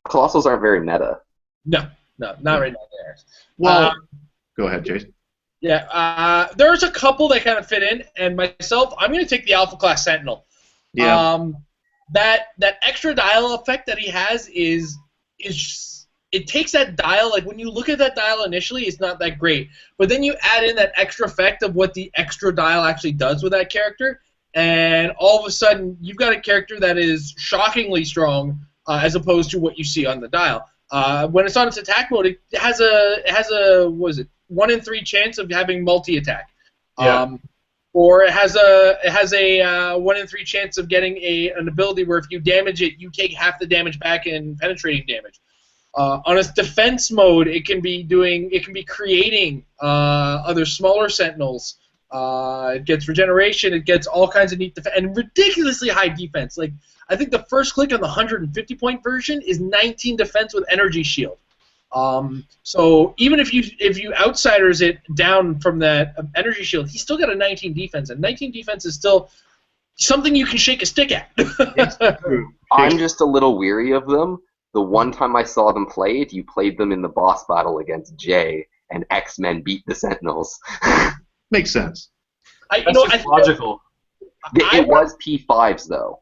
Colossals aren't very meta. No, not right now. Well, go ahead, Jason. Yeah, there's a couple that kind of fit in, and myself, I'm going to take the Alpha Class Sentinel. Yeah. That extra dial effect that he has is it takes that dial, like when you look at that dial initially, it's not that great. But then you add in that extra effect of what the extra dial actually does with that character, and all of a sudden you've got a character that is shockingly strong as opposed to what you see on the dial. When it's on its attack mode, it has a what is it, 1 in 3 chance of having multi-attack. Yeah. Or it has a 1 in 3 chance of getting an ability where if you damage it, you take half the damage back in penetrating damage. On its defense mode, it can be creating other smaller sentinels. It gets regeneration. It gets all kinds of neat defense and ridiculously high defense. Like I think the first click on the 150-point version is 19 defense with energy shield. So even if you outsiders it down from that energy shield, he's still got a 19 defense, and 19 defense is still something you can shake a stick at. I'm just a little weary of them, the one time I saw them played, you played them in the boss battle against Jay, and X-Men beat the Sentinels. Makes sense. That's just logical. It was P5s though.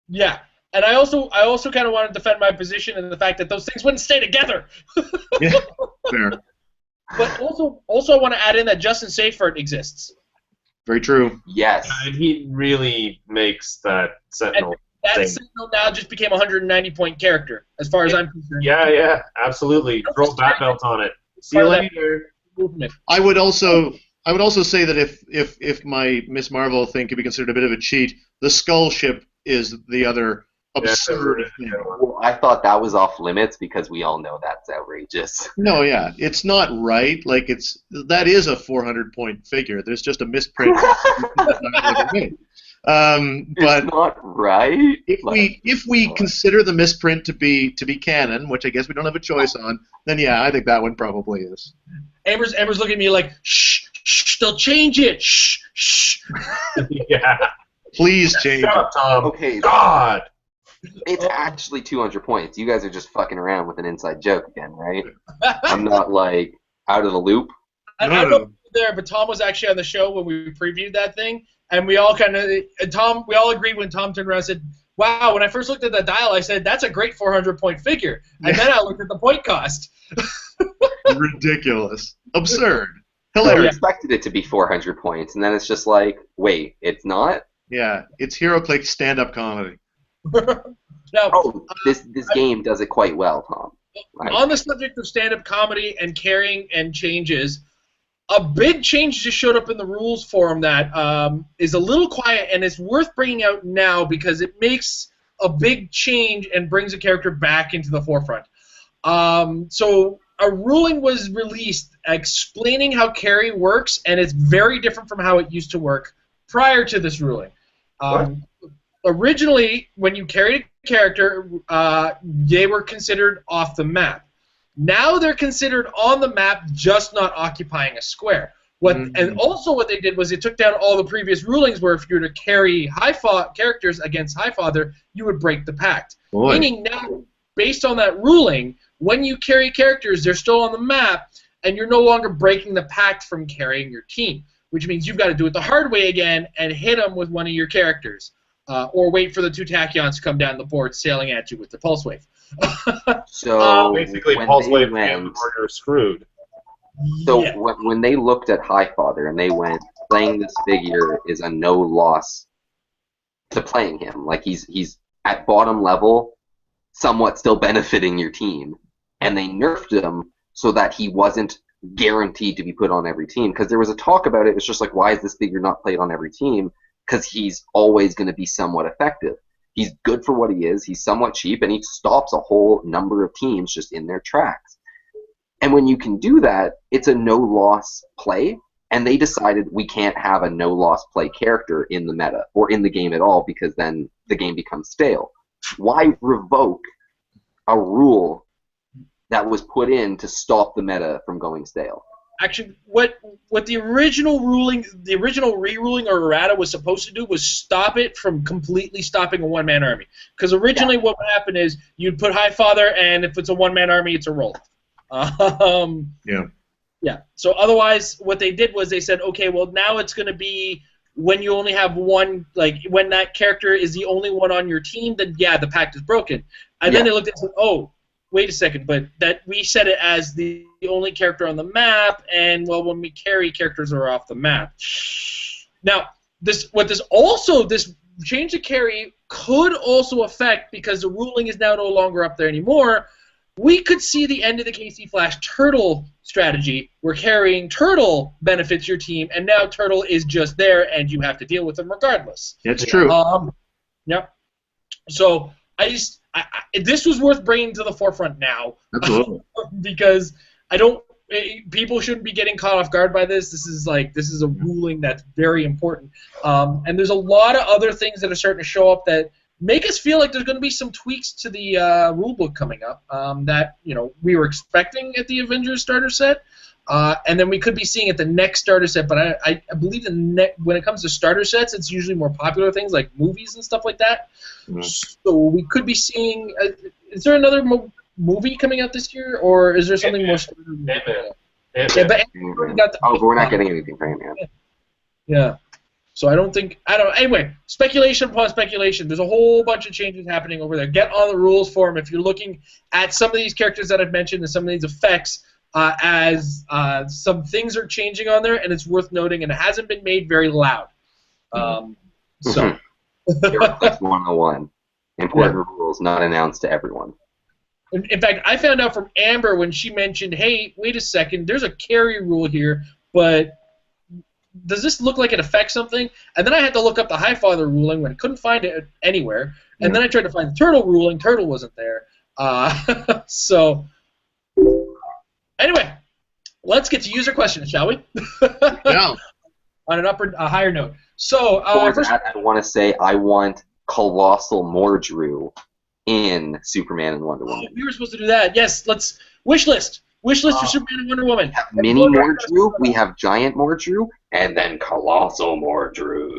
Yeah, and I also kind of want to defend my position in the fact that those things wouldn't stay together. Yeah, fair. But also I want to add in that Justin Seyfert exists. Very true. Yes. And he really makes that Sentinel. That Sentinel now just became a 190-point character, as far as I'm concerned. Yeah, absolutely. Throw a bat belt on it. See you later. I would also say that if my Miss Marvel thing could be considered a bit of a cheat, the Skull ship is the other absurd thing. Well, I thought that was off limits because we all know that's outrageous. No, yeah, it's not right. Like that is a 400-point figure. There's just a misprint. But it's not right. If we consider the misprint to be canon, which I guess we don't have a choice on, then yeah, I think that one probably is. Amber's looking at me like, shh, they'll change it, shh. Yeah. Please change Shut up, Tom. Okay. God. It's actually 200 points. You guys are just fucking around with an inside joke again, right? I'm not like out of the loop. I don't know if you were there, but Tom was actually on the show when we previewed that thing, and we all agreed when Tom turned around and said, "Wow!" When I first looked at the dial, I said, "That's a great 400-point figure," and then I looked at the point cost. Ridiculous, absurd, I hilarious. expected it to be 400 points, and then it's just like, wait, it's not. Yeah, it's Heroclix stand-up comedy. Now, this game does it quite well, Tom. Right. On the subject of stand-up comedy and carrying and changes, a big change just showed up in the rules forum that is a little quiet, and it's worth bringing out now because it makes a big change and brings a character back into the forefront. So a ruling was released explaining how carry works, and it's very different from how it used to work prior to this ruling. Originally, when you carried a character, they were considered off the map. Now they're considered on the map, just not occupying a square. And also what they did was they took down all the previous rulings where if you were to carry characters against Highfather, you would break the pact. Boy. Meaning now, based on that ruling, when you carry characters, they're still on the map, and you're no longer breaking the pact from carrying your team, which means you've got to do it the hard way again and hit them with one of your characters. Or wait for the two tachyons to come down the board sailing at you with the pulse wave. So basically, pulse wave or you're screwed. So when they looked at Highfather and they went, playing this figure is a no loss to playing him. Like he's at bottom level, somewhat still benefiting your team, and they nerfed him so that he wasn't guaranteed to be put on every team. Because there was a talk about it. It's just like, why is this figure not played on every team? Because he's always going to be somewhat effective. He's good for what he is. He's somewhat cheap, and he stops a whole number of teams just in their tracks. And when you can do that, it's a no-loss play, and they decided we can't have a no-loss play character in the meta, or in the game at all, because then the game becomes stale. Why revoke a rule that was put in to stop the meta from going stale? Actually, what the original re-ruling or errata was supposed to do was stop it from completely stopping a one-man army. Because originally what would happen is you'd put Highfather, and if it's a one-man army, it's a roll. Yeah. So otherwise, what they did was they said, okay, well now it's going to be when you only have one, like when that character is the only one on your team, then yeah, the pact is broken. And then they looked at it and said, oh, wait a second, but that we set it as the only character on the map, and well, when we carry, characters are off the map. Now, this change to carry could also affect, because the ruling is now no longer up there anymore. We could see the end of the KC Flash Turtle strategy, where carrying Turtle benefits your team, and now Turtle is just there, and you have to deal with them regardless. It's true. Yep. So this was worth bringing to the forefront now. Absolutely. Because people shouldn't be getting caught off guard by this. This is a ruling that's very important. And there's a lot of other things that are starting to show up that make us feel like there's going to be some tweaks to the rulebook coming up that we were expecting at the Avengers starter set. And then we could be seeing at the next starter set, but I believe when it comes to starter sets, it's usually more popular things like movies and stuff like that. Mm. So we could be seeing. Is there another movie coming out this year, or is there something more? Yeah, but but we're not getting anything for Ant-Man. Yeah. So I don't. Anyway, speculation upon speculation. There's a whole bunch of changes happening over there. Get on the rules forum if you're looking at some of these characters that I've mentioned and some of these effects. As some things are changing on there, and it's worth noting, and it hasn't been made very loud. So. Heroclix 101. Important rules not announced to everyone. In fact, I found out from Amber when she mentioned, hey, wait a second, there's a carry rule here, but does this look like it affects something? And then I had to look up the Highfather ruling when I couldn't find it anywhere. And then I tried to find the Turtle ruling. Turtle wasn't there. So, anyway, let's get to user questions, shall we? Yeah. On a higher note. So, first, I want to say I want Colossal Mordru in Superman and Wonder Woman. We were supposed to do that. Yes, let's wish list. Wish list for Superman and Wonder Woman. We have Mini Mordru, we have Giant Mordru, and then Colossal Mordru.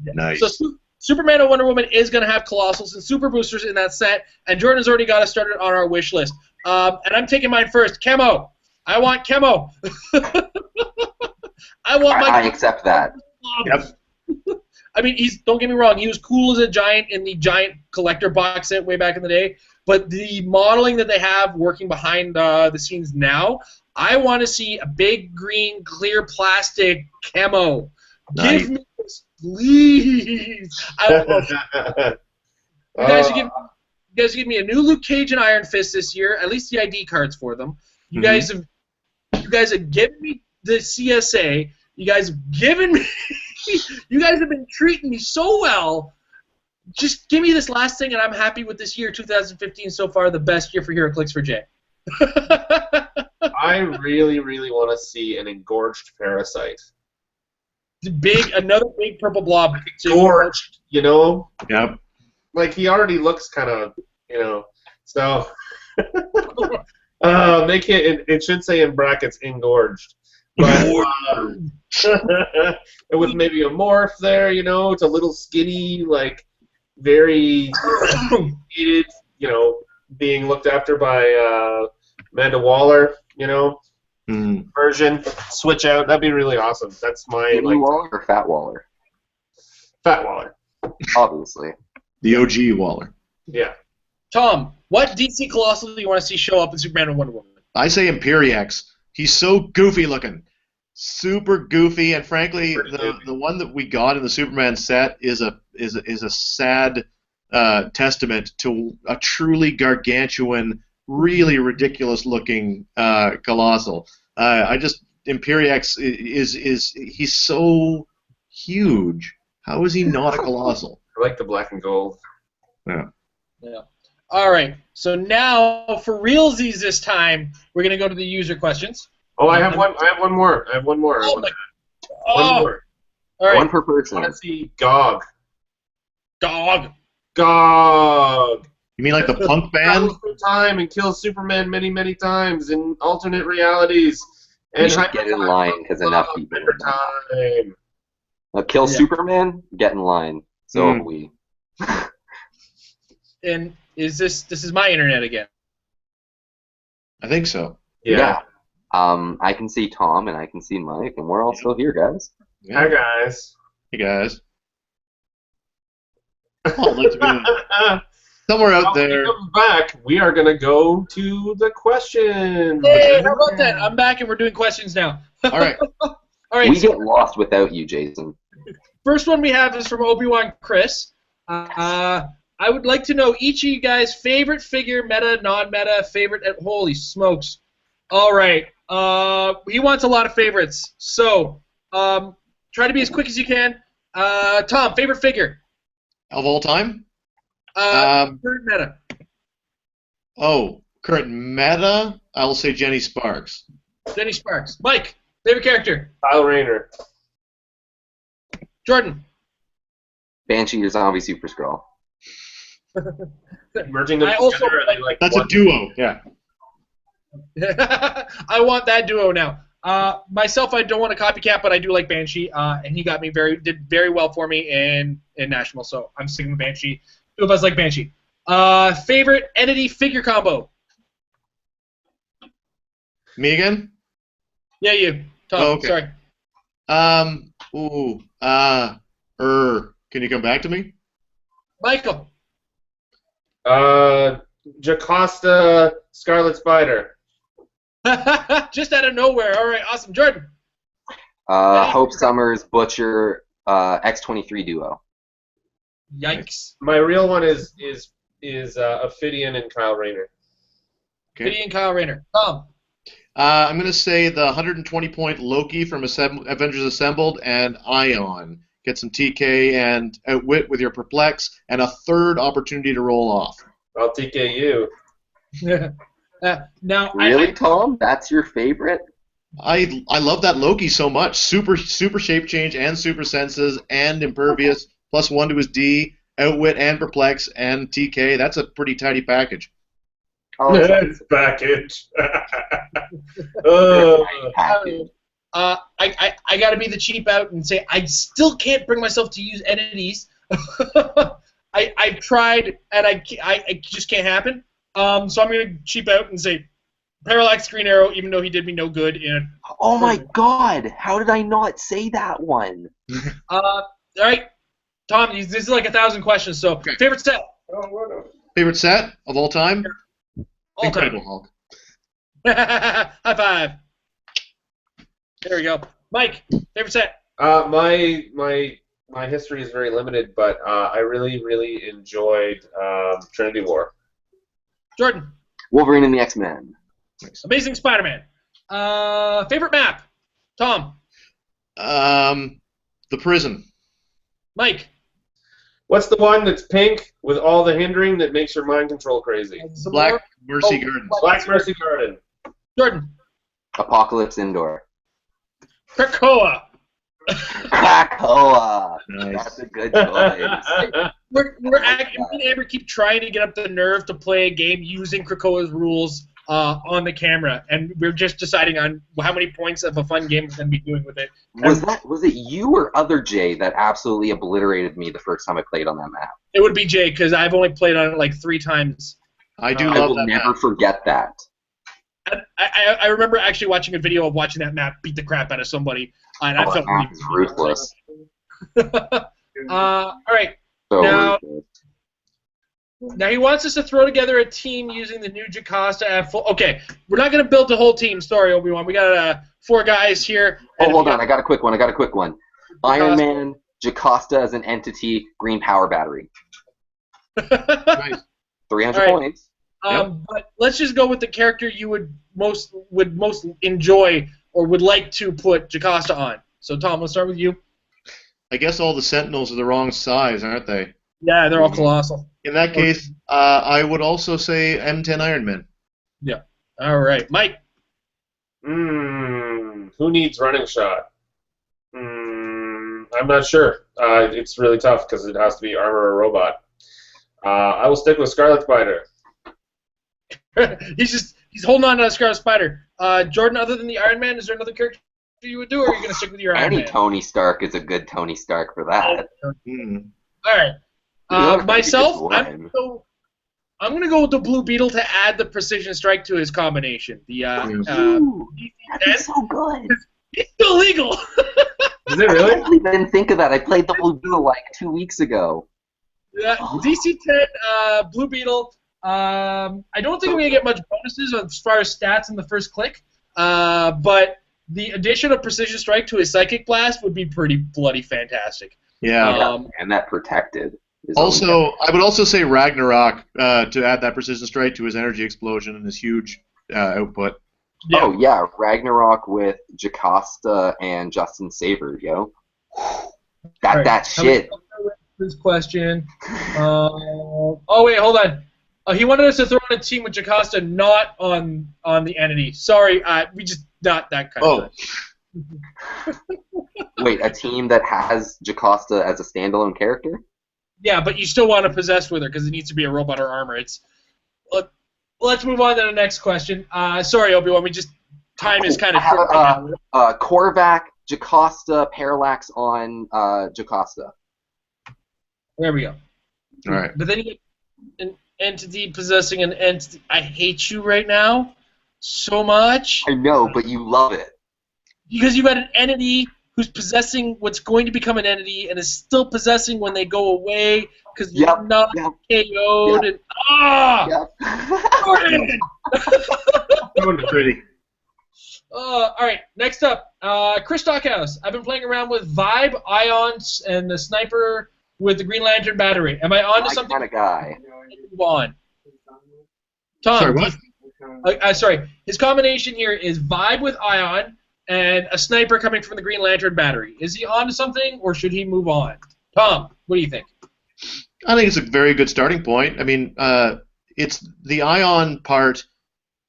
Nice. So Superman and Wonder Woman is going to have Colossals and Super Boosters in that set, and Jordan's already got us started on our wish list. And I'm taking mine first. Chemo. I want Chemo. I accept that. Yep. I mean, don't get me wrong, he was cool as a giant in the Giant Collector box set way back in the day, but the modeling that they have working behind the scenes now, I want to see a big green clear plastic Chemo. Nice. Give me this, please. You guys should give me a new Luke Cage and Iron Fist this year, at least the ID cards for them. You guys have given me the CSA. You guys have given me. You guys have been treating me so well. Just give me this last thing, and I'm happy with this year, 2015 so far, the best year for Heroclix for Jay. I really, really want to see an engorged parasite. Another big purple blob. Engorged, you know? Yep. Like, he already looks kind of, so... it should say in brackets engorged. But, with maybe a morph there, it's a little skinny, like, very needed, being looked after by Amanda Waller, version. Switch out. That'd be really awesome. That's my Waller or Fat Waller? Fat Waller. Obviously. The OG Waller. Yeah. Tom, what DC Colossal do you want to see show up in Superman and Wonder Woman? I say Imperiex. He's so goofy looking. Super goofy, and frankly, the one that we got in the Superman set is a sad testament to a truly gargantuan, really ridiculous looking Colossal. Imperiex he's so huge. How is he not a Colossal? I like the black and gold. Yeah. Yeah. All right. So now for realsies this time, we're gonna go to the user questions. Oh, I have one more. Oh, one more. all right. One per person. I want to see Gog. Dog. Gog. You mean like the punk band? Travels through time and kills Superman many, many times in alternate realities. And should get in line because enough people. Time. Kill Superman. Get in line. So have we. And this is my internet again? I think so. Yeah. I can see Tom and I can see Mike, and we're all still here, guys. Yeah. Hi, guys. Hey, guys. Oh, somewhere out there. When we come back, we are going to go to the questions. Hey, how about that? I'm back and we're doing questions now. All right. All right. We get lost without you, Jason. First one we have is from Obi-Wan Chris. I would like to know each of you guys' favorite figure, meta, non-meta, favorite. Holy smokes. All right. He wants a lot of favorites. So, try to be as quick as you can. Tom, favorite figure? Of all time? Current meta. Oh, current meta? I'll say Jenny Sparks. Jenny Sparks. Mike, favorite character? Kyle Rayner. Jordan. Banshee or Zombie Super Skrull. Merging them together, are they like That's a duo, yeah. I want that duo now. Myself, I don't want to copycat, but I do like Banshee, and he did very well for me in National, so I'm sticking with Banshee. Two of us like Banshee. Favorite entity figure combo? Me again? Yeah, you. Tom, Oh, okay. sorry. Can you come back to me? Michael. Jocasta, Scarlet Spider. Just out of nowhere. All right, awesome. Jordan. Hope Summers, Butcher, X-23 duo. Yikes. My real one is Ophidian and Kyle Rayner. Okay. Gideon Kyle Rayner. Tom. I'm going to say the 120-point Loki from Avengers Assembled and Ion. Get some TK and Outwit with your Perplex, and a third opportunity to roll off. I'll TK you. Now, Really, Tom? That's your favorite? I love that Loki so much. Super shape change and super senses and impervious, +1 to his D, Outwit and Perplex and TK. That's a pretty tidy package. Nice package. I got to be the cheap out and say I still can't bring myself to use entities. I've tried and I just can't happen. So I'm going to cheap out and say Parallax Green Arrow, even though he did me no good in. Oh my God! How did I not say that one? All right, Tom. This is like 1,000 questions. So Okay. favorite set. Favorite set of all time? All Incredible time. Hulk. High five. There we go. Mike, favorite set. My history is very limited, but I really enjoyed Trinity War. Jordan. Wolverine and the X-Men. Amazing Spider-Man. Favorite map. Tom. The prison. Mike. What's the one that's pink with all the hindering that makes your mind control crazy? Black Mercy Gardens. Black Mercy Garden. Jordan. Apocalypse Indoor. Krakoa. Krakoa. Nice. That's a good choice. Me and Amber keep trying to get up the nerve to play a game using Krakoa's rules on the camera, and we're just deciding on how many points of a fun game we're going to be doing with it. Was it you or other Jay that absolutely obliterated me the first time I played on that map? It would be Jay, because I've only played on it like 3 times. I do I love will that never map. forget that. I remember actually watching a video of watching that map beat the crap out of somebody, and I felt That is ruthless. all right. So Now- ruthless. Now he wants us to throw together a team using the new Jocasta at full. Okay, we're not going to build the whole team. Sorry, Obi-Wan. We got 4 guys here. Oh, hold on. I got a quick one. Iron Man, Jocasta as an entity, green power battery. Nice. 300 All right. points. But let's just go with the character you would most enjoy or would like to put Jocasta on. So Tom, let's start with you. I guess all the Sentinels are the wrong size, aren't they? Yeah, they're all colossal. In that case, I would also say M10 Iron Man. Yeah. All right, Mike. Who needs running shot? I'm not sure. It's really tough because it has to be armor or robot. I will stick with Scarlet Spider. he's holding on to a Scarlet Spider. Jordan, other than the Iron Man, is there another character you would do, or are you going to stick with your Iron Any Man? Tony Stark is a good Tony Stark for that. Mm. All right. Myself, one. I'm going to go with the Blue Beetle to add the Precision Strike to his combination. The Ooh, that'd be so good. It's still legal. Is it I really? can't believe I didn't think of that. I played the Blue Beetle like 2 weeks ago. DC-10 Blue Beetle. I don't think I'm going to get much bonuses as far as stats in the first click, but the addition of Precision Strike to his Psychic Blast would be pretty bloody fantastic. Yeah. And that protected. Also, I would also say Ragnarok to add that Precision Strike to his Energy Explosion and his huge output. Yeah. Oh, yeah, Ragnarok with Jocasta and Justin Saber, yo. Got Right. that shit. This question. Oh, wait, hold on. He wanted us to throw in a team with Jocasta not on the entity. Sorry, we just not that kind of thing. Wait, a team that has Jocasta as a standalone character? Yeah, but you still want to possess with her because it needs to be a robot or armor. Let's move on to the next question. Sorry, Obi-Wan, we just time is kind I of have short right now. Korvac, Jocasta, Parallax on Jocasta. There we go. All right. But then you get an entity possessing an entity. I hate you right now so much I know, but you love it. because you got an entity who's possessing what's going to become an entity and is still possessing when they go away because Yep, they're not yep, KO'd. yep. And Jordan! Pretty. All right, next up, Chris Stockhouse. I've been playing around with Vibe, Ions, and the Sniper with the Green Lantern battery. Am I on to My something? kind of guy. Move on. Tom, Sorry, what? sorry. His combination here is Vibe with Ion and a Sniper coming from the Green Lantern battery. Is he on to something, or should he move on? Tom, what do you think? I think it's a very good starting point. I mean, it's the Ion part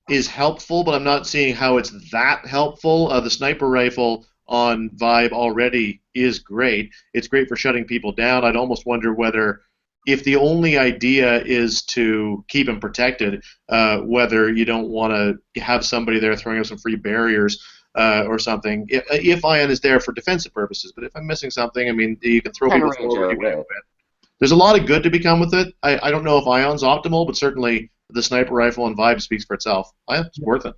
is helpful, but I'm not seeing how it's that helpful. The sniper rifle on Vibe already is great. It's great for shutting people down. I'd almost wonder whether, if the only idea is to keep him protected, whether you don't want to have somebody there throwing up some free barriers or something. If Ion is there for defensive purposes, but if I'm missing something, I mean, you can throw people forward. There's a lot of good to become with it. I don't know if Ion's optimal, but certainly the sniper rifle and Vibe speaks for itself. It's worth it.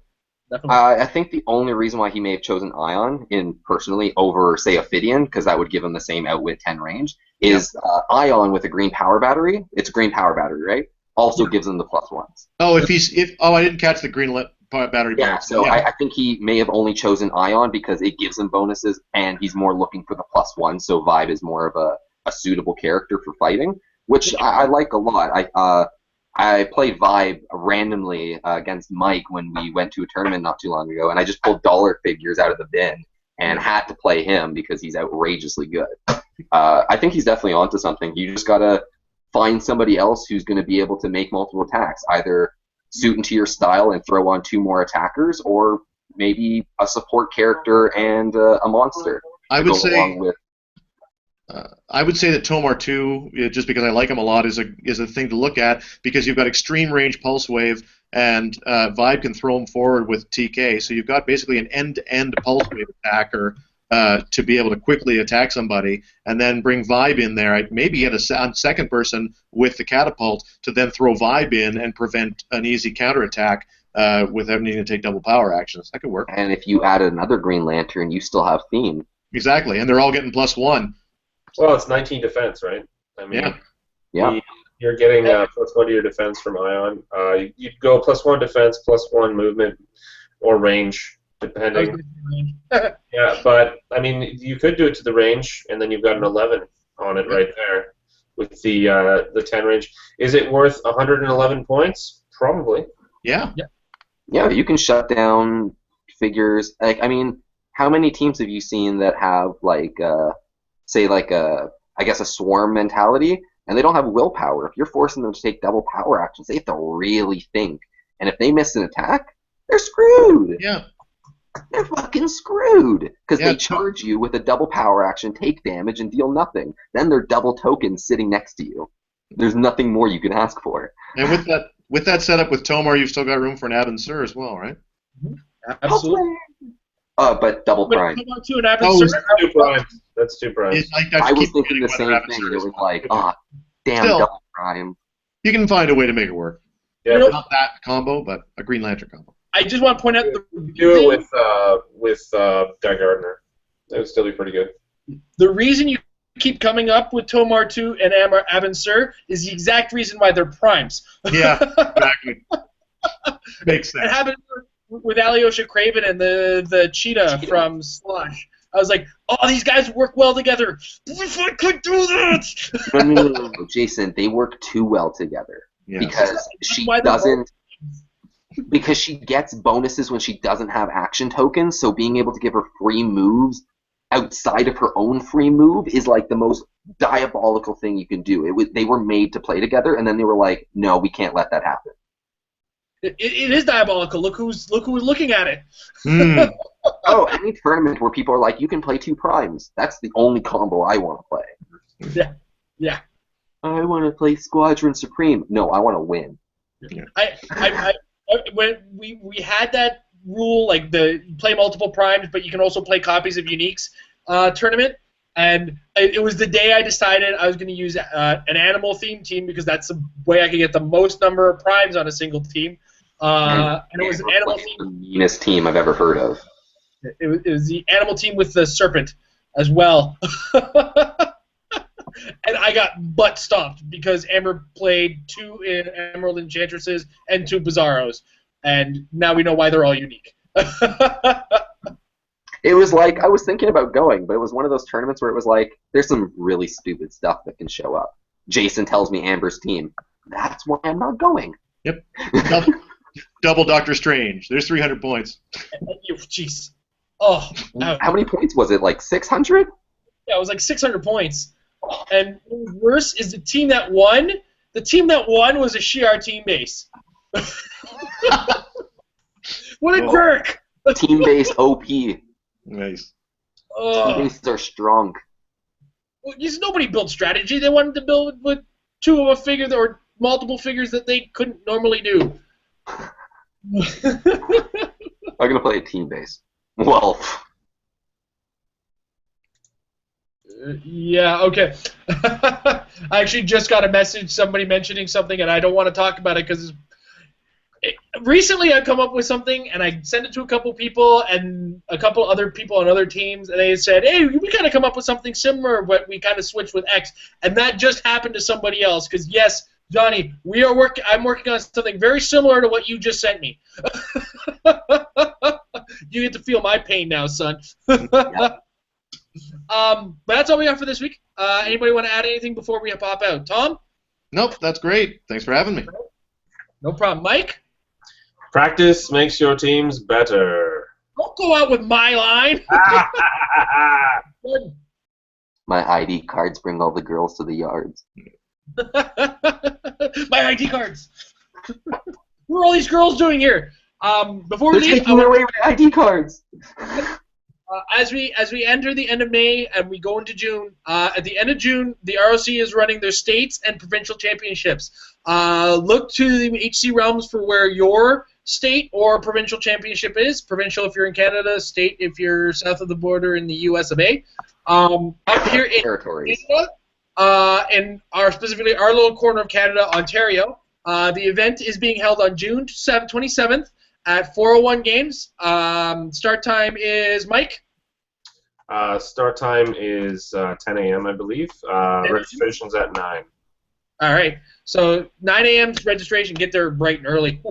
I think the only reason why he may have chosen Ion personally over, say, Ophidian, because that would give him the same outwit 10 range, is Ion with a green power battery. It's a green power battery, right? Also gives him the +1s. Oh, I didn't catch the green battery. Yeah, so I think he may have only chosen Ion because it gives him bonuses, and he's more looking for the +1. So Vibe is more of a suitable character for fighting, which I like a lot. I played Vibe randomly against Mike when we went to a tournament not too long ago, and I just pulled dollar figures out of the bin and had to play him because he's outrageously good. I think he's definitely onto something. You just gotta find somebody else who's going to be able to make multiple attacks, either suit into your style and throw on 2 more attackers, or maybe a support character and a monster. I would say that Tomar 2, just because I like him a lot, is a thing to look at, because you've got extreme range pulse wave, and Vibe can throw him forward with TK, so you've got basically an end-to-end pulse wave attacker to be able to quickly attack somebody, and then bring Vibe in there. Maybe get a second person with the catapult to then throw Vibe in and prevent an easy counterattack without needing to take double power actions. That could work. And if you added another Green Lantern, you still have Theme. Exactly, and they're all getting +1. Well, it's 19 defense, right? I mean, yeah. You're getting +1 to your defense from Ion. You'd go +1 defense, +1 movement, or range, depending. Yeah, but I mean, you could do it to the range, and then you've got an 11 on it right there with the 10 range. Is it worth 111 points? Probably. Yeah. Yeah, you can shut down figures. Like, I mean, how many teams have you seen that have say a swarm mentality, and they don't have willpower? If you're forcing them to take double power actions, they have to really think. And if they miss an attack, they're screwed. Yeah. They're fucking screwed because they charge you with a double power action, take damage, and deal nothing. Then they're double tokens sitting next to you. There's nothing more you can ask for. And with that setup with Tomar, you've still got room for an Abin Sur as well, right? Absolutely. But double prime. That's 2 primes. That's 2 primes. I was thinking the same thing. It was like, damn, Still, double prime. You can find a way to make it work. Yeah, not that combo, but a Green Lantern combo. I just want to point out do it with Guy Gardner. It would still be pretty good. The reason you keep coming up with Tomar 2 and Abin Sur is the exact reason why they're primes. Yeah, exactly. Makes sense. It happened with Alyosha Craven and the cheetah from Slosh. I was like, oh, these guys work well together. If I could do that! No, Jason, they work too well together. Yeah. Because she doesn't... Because she gets bonuses when she doesn't have action tokens, so being able to give her free moves outside of her own free move is like the most diabolical thing you can do. They were made to play together, and then they were like, no, we can't let that happen. It is diabolical. Look who was looking at it. Any tournament where people are like, you can play 2 primes. That's the only combo I want to play. Yeah. I want to play Squadron Supreme. No, I want to win. When we rule, like you play multiple primes, but you can also play copies of uniques tournament. And it was the day I decided I was going to use an animal themed team because that's the way I could get the most number of primes on a single team. And it was an animal team. The meanest team I've ever heard of. It was the animal team with the serpent as well. And I got butt stomped because Amber played 2 Emerald Enchantresses and 2 Bizarros. And now we know why they're all unique. It was like, I was thinking about going, but it was one of those tournaments where it was like, there's some really stupid stuff that can show up. Jason tells me Amber's team. That's why I'm not going. Yep. Double Doctor Strange. There's 300 points. Jeez. Oh. How many points was it? Like 600? Yeah, it was like 600 points. And what was worse is the team that won. The team that won was a Shi'ar team base. What a jerk! Team base OP. Nice. Team bases are strong. Well, nobody built strategy. They wanted to build with 2 of a figure or multiple figures that they couldn't normally do. I'm gonna play a team base. Well. Yeah, okay. I actually just got a message, somebody mentioning something, and I don't want to talk about it because recently I've come up with something, and I sent it to a couple people and a couple other people on other teams, and they said, hey, we kind of come up with something similar, but we kind of switched with X, and that just happened to somebody else, because yes, Johnny, I'm working on something very similar to what you just sent me. You get to feel my pain now, son. Yeah. But that's all we got for this week. Anybody want to add anything before we pop out? Tom? Nope, that's great. Thanks for having me. No problem. Mike? Practice makes your teams better. Don't go out with my line. My ID cards bring all the girls to the yards. My ID cards. What are all these girls doing here? Before we They're leave, taking away my ID cards. as we enter the end of May and we go into June, at the end of June, the ROC is running their states and provincial championships. Look to the HC Realms for where your state or provincial championship is. Provincial if you're in Canada, state if you're south of the border in the US of A. Up here in Territories. Canada, and specifically our little corner of Canada, Ontario, the event is being held on June 27th. At 4:01 games. Start time is, Mike? Start time is 10 a.m., I believe. Registration's at 9. All right. So 9 a.m. registration. Get there bright and early.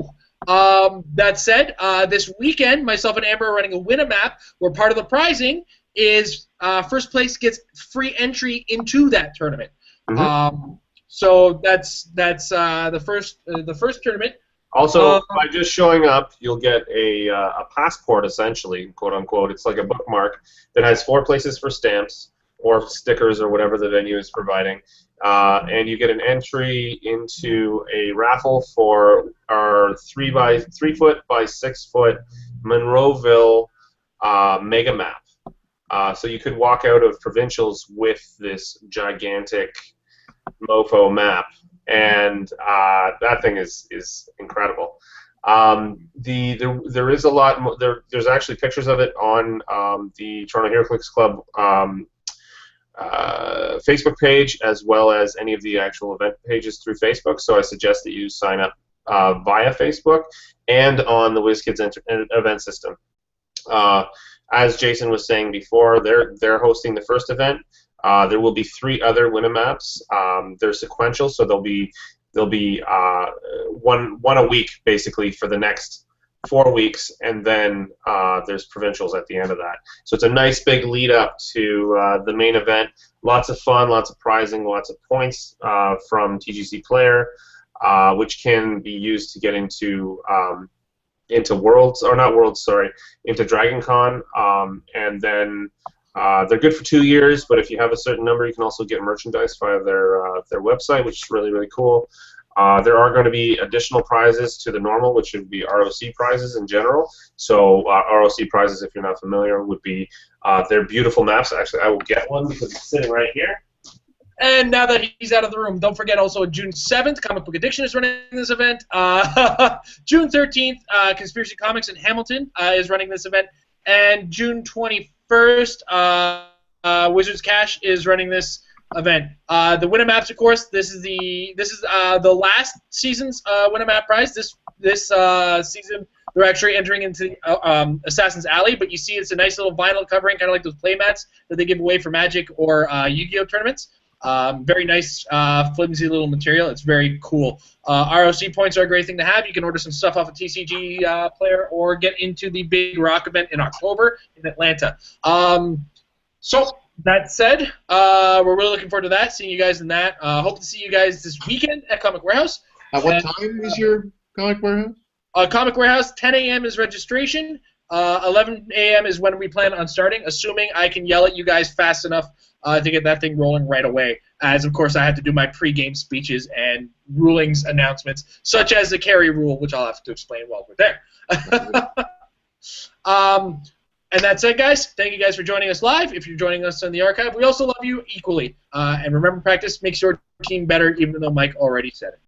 That said, this weekend, myself and Amber are running a win-a-map where part of the prizing is first place gets free entry into that tournament. Mm-hmm. So that's the first tournament. Also, by just showing up, you'll get a passport, essentially, quote unquote. It's like a bookmark that has 4 places for stamps or stickers or whatever the venue is providing, and you get an entry into a raffle for our 3 foot by 6 foot Monroeville mega map. So you could walk out of provincials with this gigantic mofo map. And that thing is incredible. There is a lot more. There's actually pictures of it on the Toronto Heroclix Club Facebook page, as well as any of the actual event pages through Facebook. So I suggest that you sign up via Facebook and on the WizKids event system. As Jason was saying before, they're hosting the first event. There will be 3 other win-a-maps. They're sequential, so there'll be one a week basically for the next 4 weeks, and then there's provincials at the end of that. So it's a nice big lead up to the main event. Lots of fun, lots of prizing, lots of points from TGC Player, which can be used to get into Worlds, or not Worlds, sorry, into Dragon Con, and then. They're good for 2 years, but if you have a certain number, you can also get merchandise via their website, which is really, really cool. There are going to be additional prizes to the normal, which would be ROC prizes in general. So ROC prizes, if you're not familiar, would be their beautiful maps. Actually, I will get one because it's sitting right here. And now that he's out of the room, don't forget also June 7th, Comic Book Addiction is running this event. June 13th, Conspiracy Comics in Hamilton is running this event. And June 21st, Wizards Cash is running this event. The Winamaps, of course, this is the last season's Winamap prize. This season, they're actually entering into Assassin's Alley, but you see it's a nice little vinyl covering, kind of like those playmats that they give away for Magic or Yu-Gi-Oh tournaments. Very nice, flimsy little material. It's very cool. ROC points are a great thing to have. You can order some stuff off a TCG player or get into the Big Rock event in October in Atlanta. So that said, we're really looking forward to that, seeing you guys in that. Hope to see you guys this weekend at Comic Warehouse. At what time is your Comic Warehouse? Comic Warehouse, 10 a.m. is registration. 11 a.m. is when we plan on starting, assuming I can yell at you guys fast enough to get that thing rolling right away. As, of course, I have to do my pre-game speeches and rulings announcements, such as the carry rule, which I'll have to explain while we're there. And that's it, guys. Thank you guys for joining us live. If you're joining us on the archive, we also love you equally. And remember, practice makes your team better, even though Mike already said it.